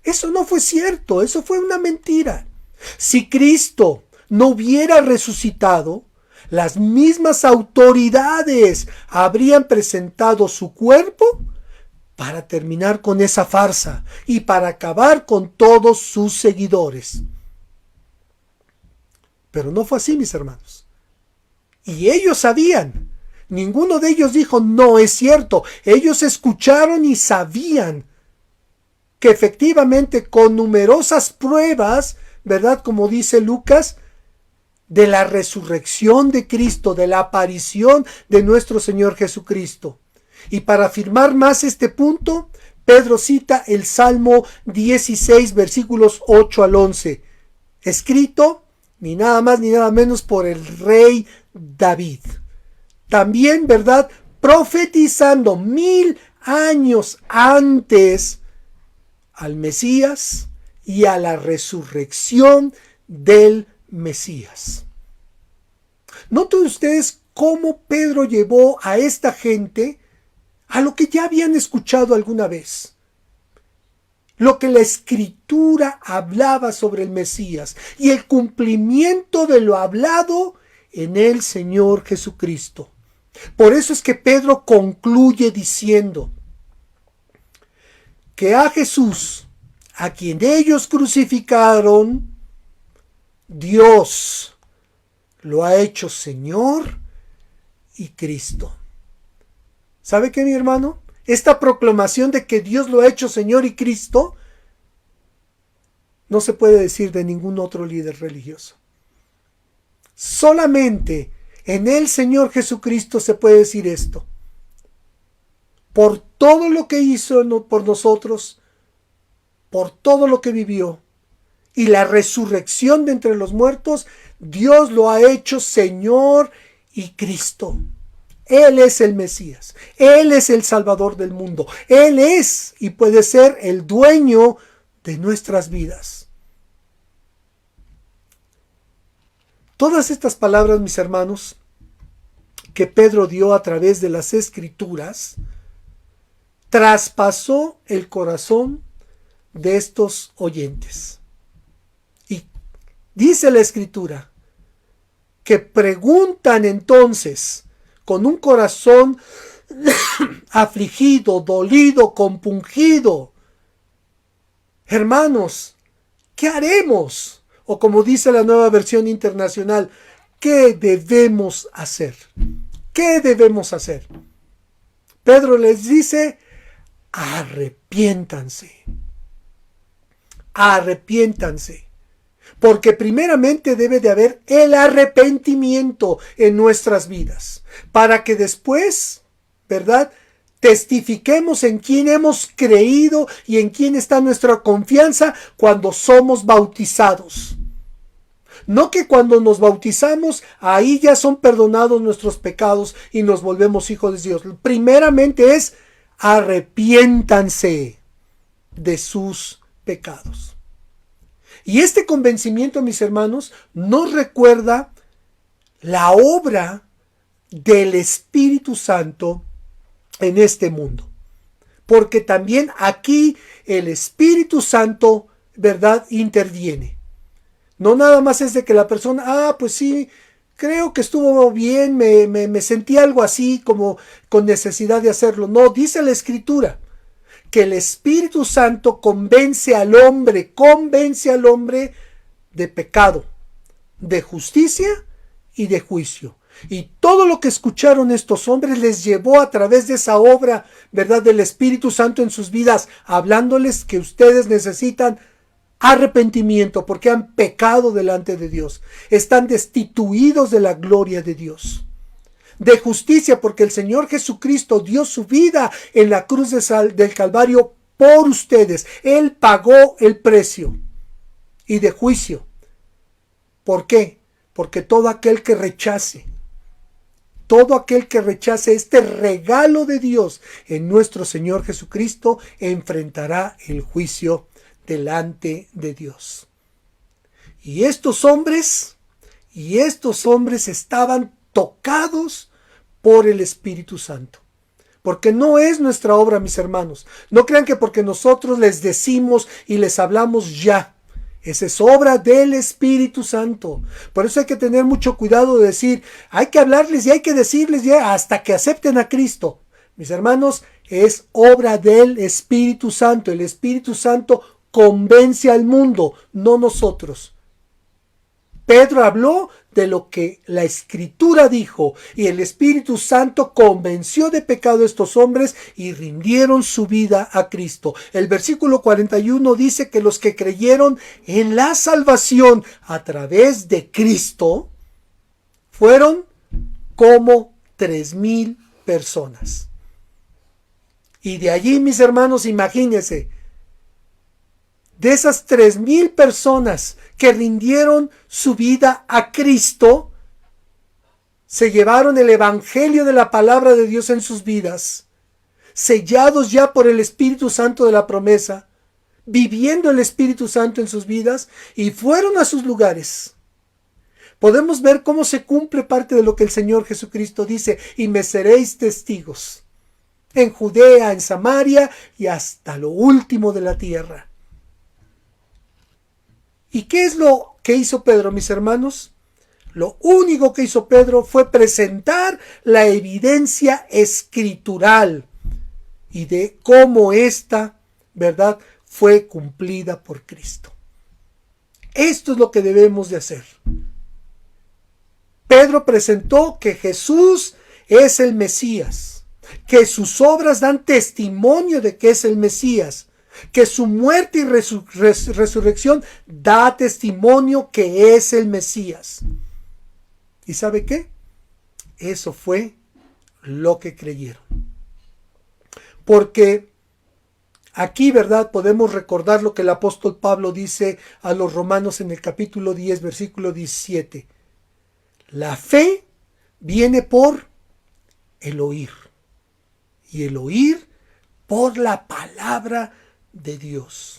A: Eso no fue cierto, eso fue una mentira. Si Cristo no hubiera resucitado, las mismas autoridades habrían presentado su cuerpo para terminar con esa farsa y para acabar con todos sus seguidores. Pero no fue así, mis hermanos. Y ellos sabían. Ninguno de ellos dijo, no es cierto. Ellos escucharon y sabían que efectivamente con numerosas pruebas, ¿verdad? Como dice Lucas, de la resurrección de Cristo, de la aparición de nuestro Señor Jesucristo. Y para afirmar más este punto, Pedro cita el Salmo 16, versículos 8 al 11, escrito ni nada más ni nada menos por el rey David. También, ¿verdad?, profetizando 1000 años antes al Mesías y a la resurrección del Mesías. Noten ustedes cómo Pedro llevó a esta gente a lo que ya habían escuchado alguna vez. Lo que la Escritura hablaba sobre el Mesías y el cumplimiento de lo hablado en el Señor Jesucristo. Por eso es que Pedro concluye diciendo que a Jesús, a quien ellos crucificaron, Dios lo ha hecho Señor y Cristo. ¿Sabe qué, mi hermano? Esta proclamación de que Dios lo ha hecho Señor y Cristo no se puede decir de ningún otro líder religioso. Solamente en el Señor Jesucristo se puede decir esto. Por todo lo que hizo por nosotros, por todo lo que vivió y la resurrección de entre los muertos, Dios lo ha hecho Señor y Cristo. Él es el Mesías, Él es el Salvador del mundo, Él es y puede ser el dueño de nuestras vidas. Todas estas palabras, mis hermanos, que Pedro dio a través de las Escrituras, traspasó el corazón de estos oyentes. Y dice la Escritura que preguntan entonces, con un corazón afligido, dolido, compungido: hermanos, ¿qué haremos? O como dice la Nueva Versión Internacional, ¿qué debemos hacer? ¿Qué debemos hacer? Pedro les dice: arrepiéntanse. Arrepiéntanse. Porque primeramente debe de haber el arrepentimiento en nuestras vidas, para que después, ¿verdad?, testifiquemos en quién hemos creído y en quién está nuestra confianza cuando somos bautizados. No que cuando nos bautizamos, ahí ya son perdonados nuestros pecados y nos volvemos hijos de Dios. Primeramente es: arrepiéntanse de sus pecados. Y este convencimiento, mis hermanos, nos recuerda la obra del Espíritu Santo en este mundo. Porque también aquí el Espíritu Santo, ¿verdad?, interviene. No nada más es de que la persona, pues sí, creo que estuvo bien, me sentí algo así como con necesidad de hacerlo. No, dice la Escritura que el Espíritu Santo convence al hombre de pecado, de justicia y de juicio. Y todo lo que escucharon estos hombres les llevó a través de esa obra, ¿verdad?, del Espíritu Santo en sus vidas, hablándoles que ustedes necesitan arrepentimiento porque han pecado delante de Dios. Están destituidos de la gloria de Dios. De justicia porque el Señor Jesucristo dio su vida en la cruz del Calvario por ustedes. Él pagó el precio. y de juicio. ¿Por qué? Porque todo aquel que rechace este regalo de Dios en nuestro Señor Jesucristo enfrentará el juicio delante de Dios. Y estos hombres estaban tocados por el Espíritu Santo. Porque no es nuestra obra, mis hermanos. No crean que porque nosotros les decimos y les hablamos ya. Esa es obra del Espíritu Santo. Por eso hay que tener mucho cuidado de decir, hay que hablarles y hay que decirles ya hasta que acepten a Cristo. Mis hermanos, es obra del Espíritu Santo. El Espíritu Santo convence al mundo, no nosotros. Pedro habló de lo que la Escritura dijo y el Espíritu Santo convenció de pecado a estos hombres y rindieron su vida a Cristo. El versículo 41 dice que los que creyeron en la salvación a través de Cristo fueron como 3,000 personas. Y de allí, mis hermanos, imagínense, de esas 3,000 personas que rindieron su vida a Cristo, se llevaron el evangelio de la palabra de Dios en sus vidas, sellados ya por el Espíritu Santo de la promesa, viviendo el Espíritu Santo en sus vidas, y fueron a sus lugares. Podemos ver cómo se cumple parte de lo que el Señor Jesucristo dice, y me seréis testigos en Judea, en Samaria y hasta lo último de la tierra. ¿Y qué es lo que hizo Pedro, mis hermanos? Lo único que hizo Pedro fue presentar la evidencia escritural y de cómo esta, ¿verdad?, fue cumplida por Cristo. Esto es lo que debemos de hacer. Pedro presentó que Jesús es el Mesías, que sus obras dan testimonio de que es el Mesías, que su muerte y resurrección da testimonio que es el Mesías. ¿Y sabe qué? Eso fue lo que creyeron. Porque aquí, ¿verdad?, podemos recordar lo que el apóstol Pablo dice a los romanos en el capítulo 10, versículo 17. La fe viene por el oír, y el oír por la palabra de Dios.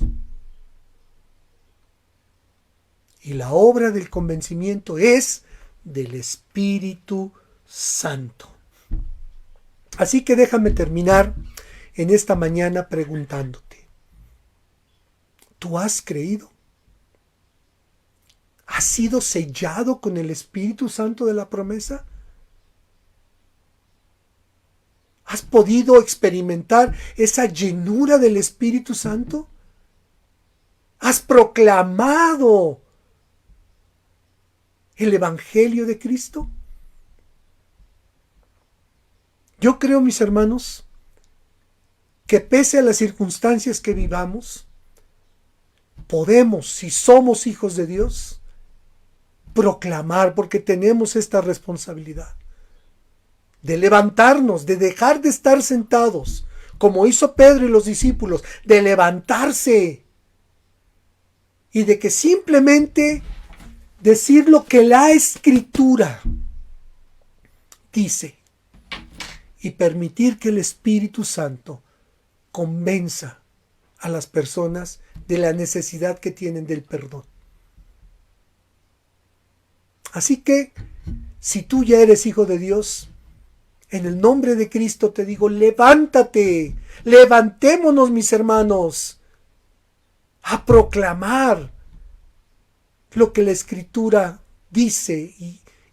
A: Y la obra del convencimiento es del Espíritu Santo. Así que déjame terminar en esta mañana preguntándote, ¿tú has creído? ¿Has sido sellado con el Espíritu Santo de la promesa? ¿Has podido experimentar esa llenura del Espíritu Santo? ¿Has proclamado el Evangelio de Cristo? Yo creo, mis hermanos, que pese a las circunstancias que vivamos, podemos, si somos hijos de Dios, proclamar, porque tenemos esta responsabilidad de levantarnos, de dejar de estar sentados, como hizo Pedro y los discípulos, de levantarse y de que simplemente decir lo que la Escritura dice y permitir que el Espíritu Santo convenza a las personas de la necesidad que tienen del perdón. Así que, si tú ya eres hijo de Dios, en el nombre de Cristo te digo, levántate, levantémonos, mis hermanos, a proclamar lo que la Escritura dice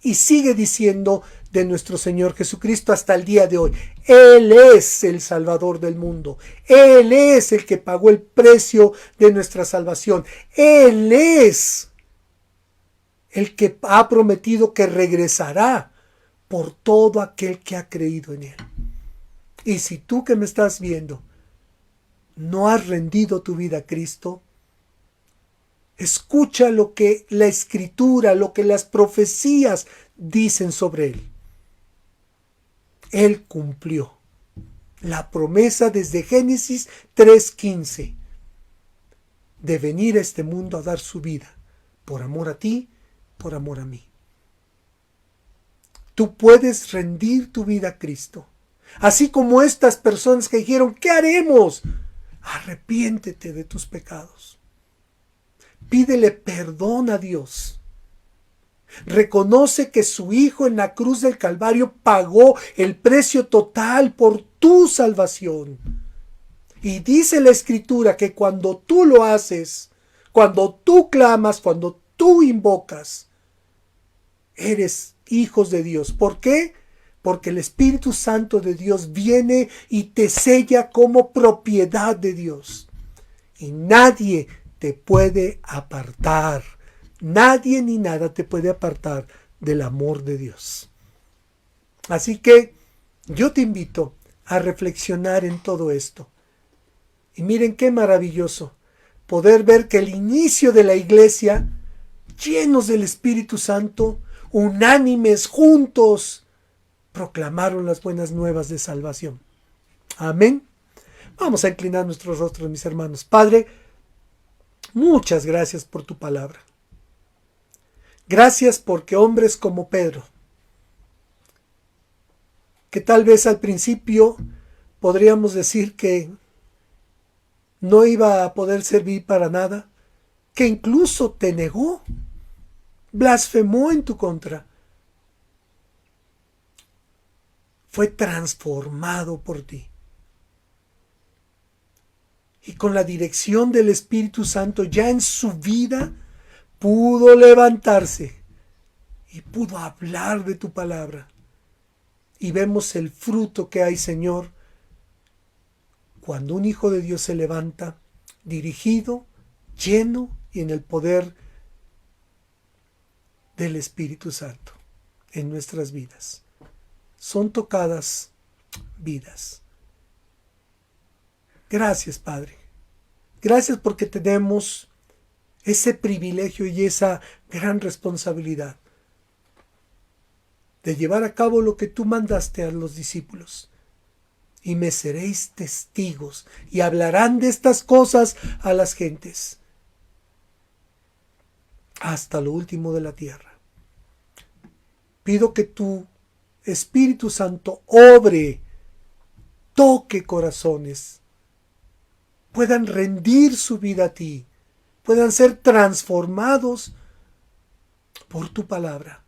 A: y sigue diciendo de nuestro Señor Jesucristo hasta el día de hoy. Él es el Salvador del mundo. Él es el que pagó el precio de nuestra salvación. Él es el que ha prometido que regresará por todo aquel que ha creído en Él. Y si tú que me estás viendo no has rendido tu vida a Cristo, escucha lo que la Escritura, lo que las profecías dicen sobre Él. Él cumplió la promesa desde Génesis 3:15. de venir a este mundo a dar su vida, por amor a ti, por amor a mí. Tú puedes rendir tu vida a Cristo. Así como estas personas que dijeron, ¿qué haremos? Arrepiéntete de tus pecados. Pídele perdón a Dios. Reconoce que su Hijo en la cruz del Calvario pagó el precio total por tu salvación. Y dice la Escritura que cuando tú lo haces, cuando tú clamas, cuando tú invocas, eres hijos de Dios. ¿Por qué? Porque el Espíritu Santo de Dios viene y te sella como propiedad de Dios. Y nadie te puede apartar. Nadie ni nada te puede apartar del amor de Dios. Así que yo te invito a reflexionar en todo esto. Y miren qué maravilloso poder ver que el inicio de la iglesia, llenos del Espíritu Santo, unánimes, juntos, proclamaron las buenas nuevas de salvación. Amén. Vamos a inclinar nuestros rostros, mis hermanos. Padre, muchas gracias por tu palabra. Gracias porque hombres como Pedro, que tal vez al principio podríamos decir que no iba a poder servir para nada, que incluso te negó, blasfemó en tu contra, fue transformado por ti. Y con la dirección del Espíritu Santo ya en su vida pudo levantarse y pudo hablar de tu palabra. Y vemos el fruto que hay, Señor, cuando un hijo de Dios se levanta dirigido, lleno y en el poder del Espíritu Santo en nuestras vidas. Son tocadas vidas. Gracias, Padre. Gracias porque tenemos ese privilegio y esa gran responsabilidad de llevar a cabo lo que tú mandaste a los discípulos. Y me seréis testigos y hablarán de estas cosas a las gentes hasta lo último de la tierra. Pido que tu Espíritu Santo obre, toque corazones, puedan rendir su vida a ti, puedan ser transformados por tu palabra.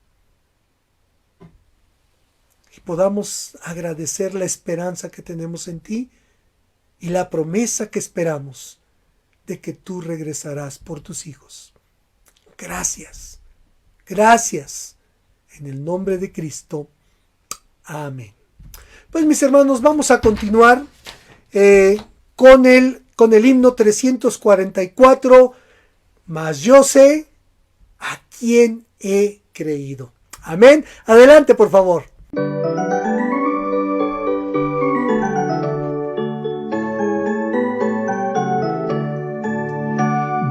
A: Y podamos agradecer la esperanza que tenemos en ti y la promesa que esperamos de que tú regresarás por tus hijos. Gracias, gracias, en el nombre de Cristo. Amén. Pues mis hermanos, vamos a continuar con el himno 344, mas yo sé a quién he creído. Amén. Adelante, por favor.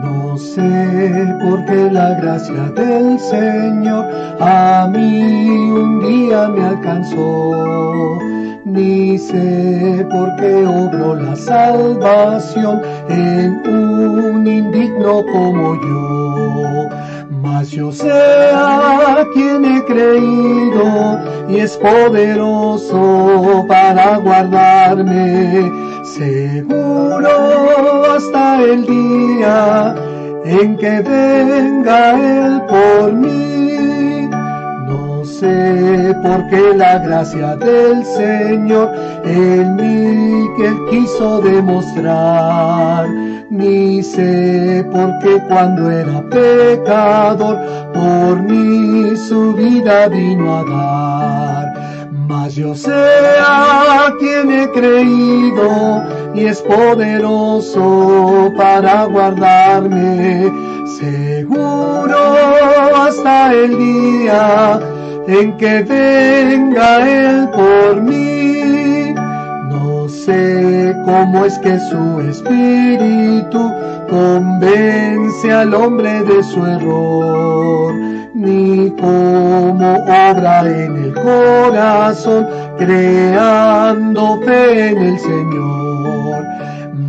D: No sé por qué la gracia del Señor a mí un día me alcanzó, ni sé por qué obró la salvación en un indigno como yo. Mas yo sé a quien he creído y es poderoso para guardarme seguro hasta el día en que venga Él por mí. No sé por qué la gracia del Señor en mí que Él quiso demostrar, ni sé por qué cuando era pecador por mí su vida vino a dar. Mas yo sé a quien he creído y es poderoso para guardarme seguro hasta el día en que venga Él por mí. No sé cómo es que su espíritu convence al hombre de su error, ni cómo obra en el corazón creando fe en el Señor.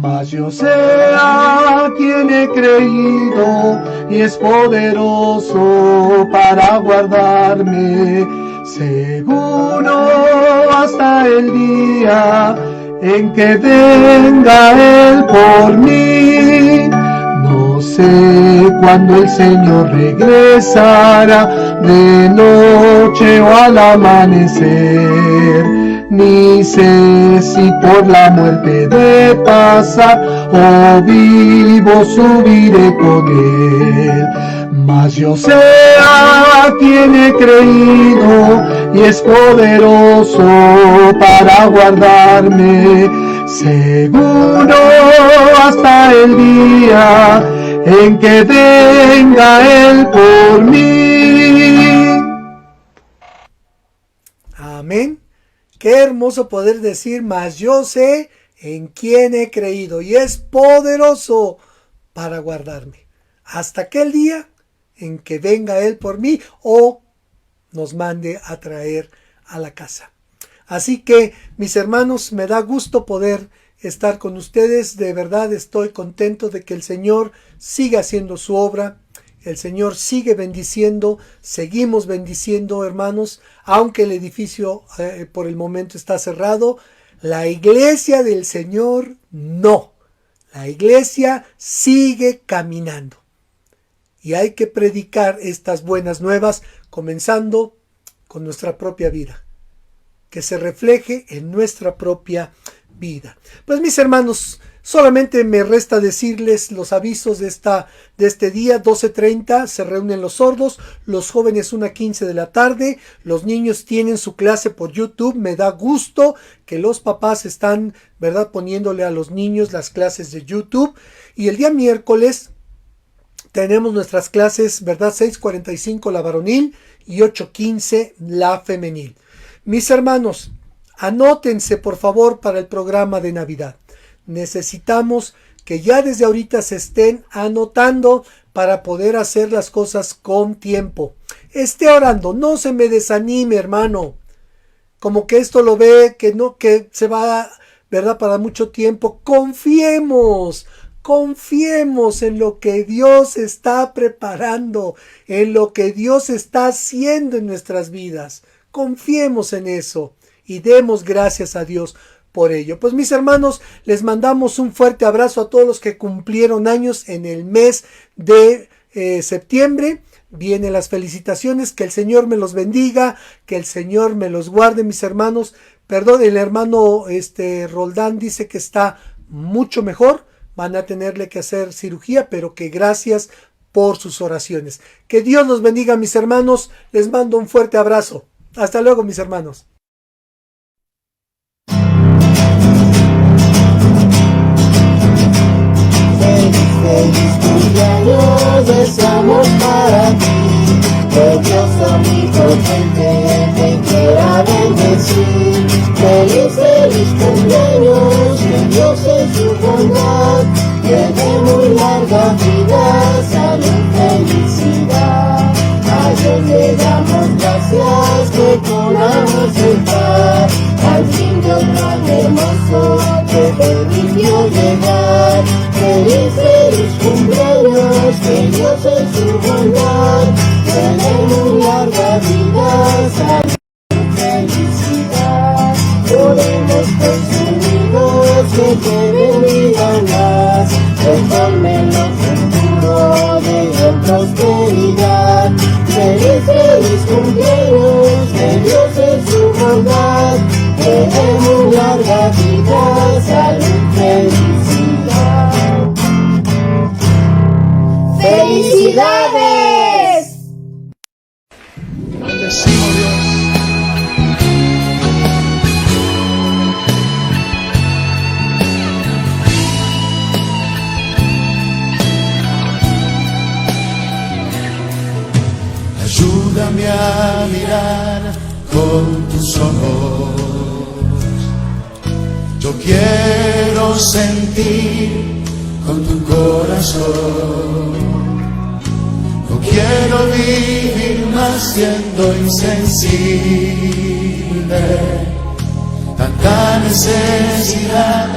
D: Mas yo sé a quien he creído y es poderoso para guardarme seguro hasta el día en que venga Él por mí. No sé cuándo el Señor regresará, de noche o al amanecer, ni sé si por la muerte de pasar o vivo subiré con Él. Mas yo sé a quien he creído y es poderoso para guardarme seguro hasta el día en que venga Él por mí.
A: Amén. Qué hermoso poder decir, mas yo sé en quién he creído y es poderoso para guardarme hasta aquel día en que venga Él por mí o nos mande a traer a la casa. Así que, mis hermanos, me da gusto poder estar con ustedes. De verdad estoy contento de que el Señor siga haciendo su obra. El Señor sigue bendiciendo, seguimos bendiciendo, hermanos, aunque el edificio por el momento está cerrado. La iglesia del Señor no. La iglesia sigue caminando. Y hay que predicar estas buenas nuevas, comenzando con nuestra propia vida. Que se refleje en nuestra propia vida. Pues mis hermanos, solamente me resta decirles los avisos de este día. 12:30 se reúnen los sordos, los jóvenes 1:15 de la tarde, los niños tienen su clase por YouTube. Me da gusto que los papás están, ¿verdad?, poniéndole a los niños las clases de YouTube. Y el día miércoles tenemos nuestras clases, ¿verdad? 6:45 la varonil y 8:15 la femenil. Mis hermanos, anótense por favor para el programa de Navidad. Necesitamos que ya desde ahorita se estén anotando para poder hacer las cosas con tiempo. Esté orando, no se me desanime, hermano. Como que esto lo ve, que no, que se va, ¿verdad?, para mucho tiempo. Confiemos en lo que Dios está preparando, en lo que Dios está haciendo en nuestras vidas. Confiemos en eso y demos gracias a Dios por ello. Pues mis hermanos, les mandamos un fuerte abrazo a todos los que cumplieron años en el mes de septiembre. Vienen las felicitaciones, que el Señor me los bendiga, que el Señor me los guarde, mis hermanos. Perdón, el hermano Roldán dice que está mucho mejor. Van a tenerle que hacer cirugía, pero que gracias por sus oraciones. Que Dios los bendiga, mis hermanos. Les mando un fuerte abrazo. Hasta luego, mis hermanos.
C: Feliz cumpleaños deseamos para ti, que Dios omnipotente te quiera bendecir. Feliz cumpleaños, que Dios en su bondad te dé muy larga vida, salud, felicidad. A Dios le damos gracias que podamos entrar al fin de otro hermoso que permitió llegar. Feliz cumpleaños, que Dios en su bondad te dé muy larga vida, salud, felicidad. Oremos presumidos que te bendigan más, que formen los futuros de gran prosperidad. Feliz cumpleaños, que Dios en su bondad te dé muy larga vida, salud, felicidad. ¡Felicidades!
D: Bendecimos, Dios. Ayúdame a mirar con tus ojos. Yo quiero sentir con tu corazón. No quiero vivir más siendo insensible. Tanta necesidad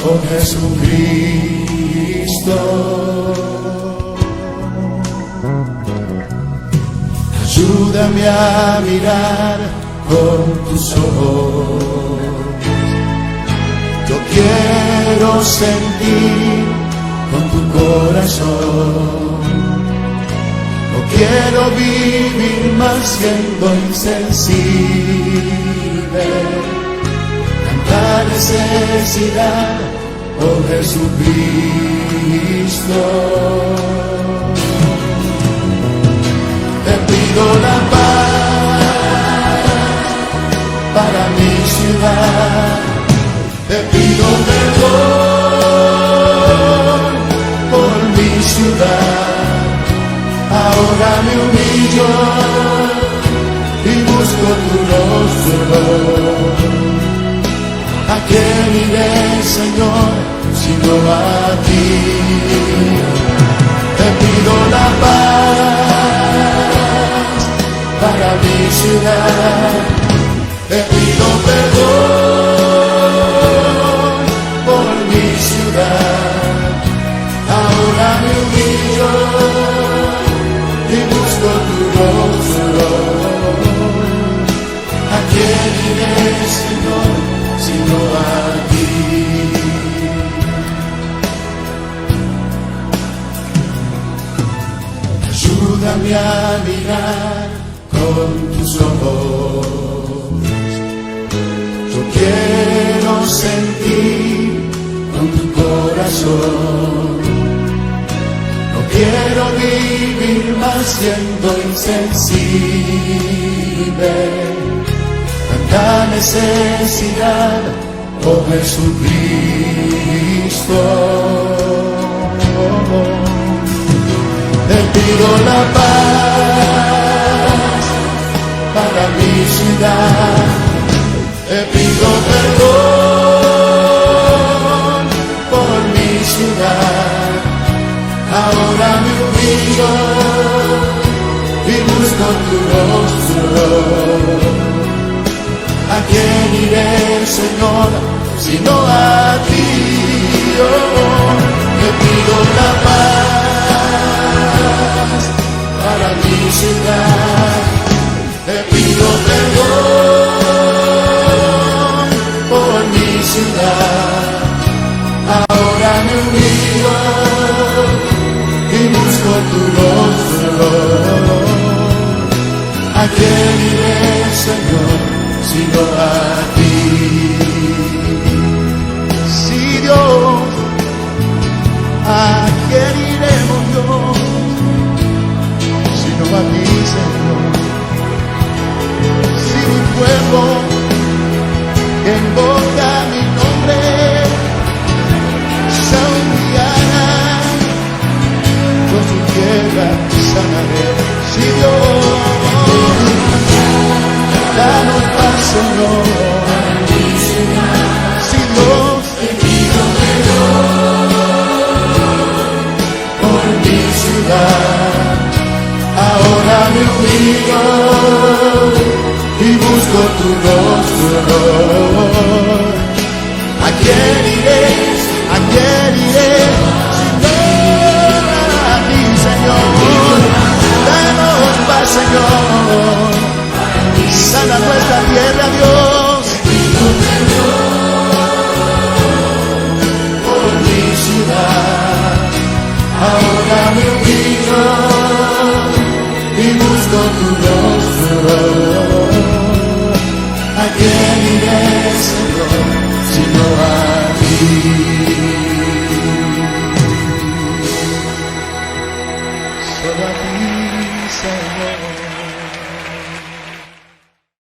D: oh Jesucristo. Ayúdame a mirar con tus ojos. Yo quiero sentir con tu corazón. No quiero vivir más siendo insensible. Tanta necesidad, oh Jesucristo. Te pido la paz para mi ciudad. Te pido perdón por mi ciudad. Ahora me humillo y busco tu rostro. ¿A quién iré, Señor, sino a ti? Te pido la paz para mi ciudad. Te pido perdón por mi ciudad. Ahora me humillo y busco tu rostro. ¿A quién iré, Señor, sino a ti? Ayúdame a mirar con tus ojos. Yo quiero sentir con tu corazón. No quiero vivir más siendo insensible. Tanta necesidad, oh Jesucristo. Te pido la paz para mi ciudad. Te pido perdón por mi ciudad. Ahora me humillo y busco tu rostro. ¿A quién iré, Señor, sino a ti? Oh, te pido la paz para mi ciudad. Te pido perdón por mi ciudad. Ahora me humillo y busco tu rostro. ¿A quién iré, Señor, sino a ti? Sí, Dios, ¿a quién iremos, Dios, sino a ti, Señor? Si mi pueblo que invoca mi nombre se humillara, con su tierra sanaré. Si Dios, danos paz, Señor. Si Dios, te pido perdón por mi ciudad. Ahora me humillo y busco tu rostro. ¿A quién iré? ¿A quién iré? Si no a ti, Señor. Danos paz, Señor. Sana nuestra tierra, Dios. Pido perdón por mi ciudad. Ahora me humillo y busco tu rostro. ¿A quién iré, Señor, sino a ti? Solo a ti, Señor.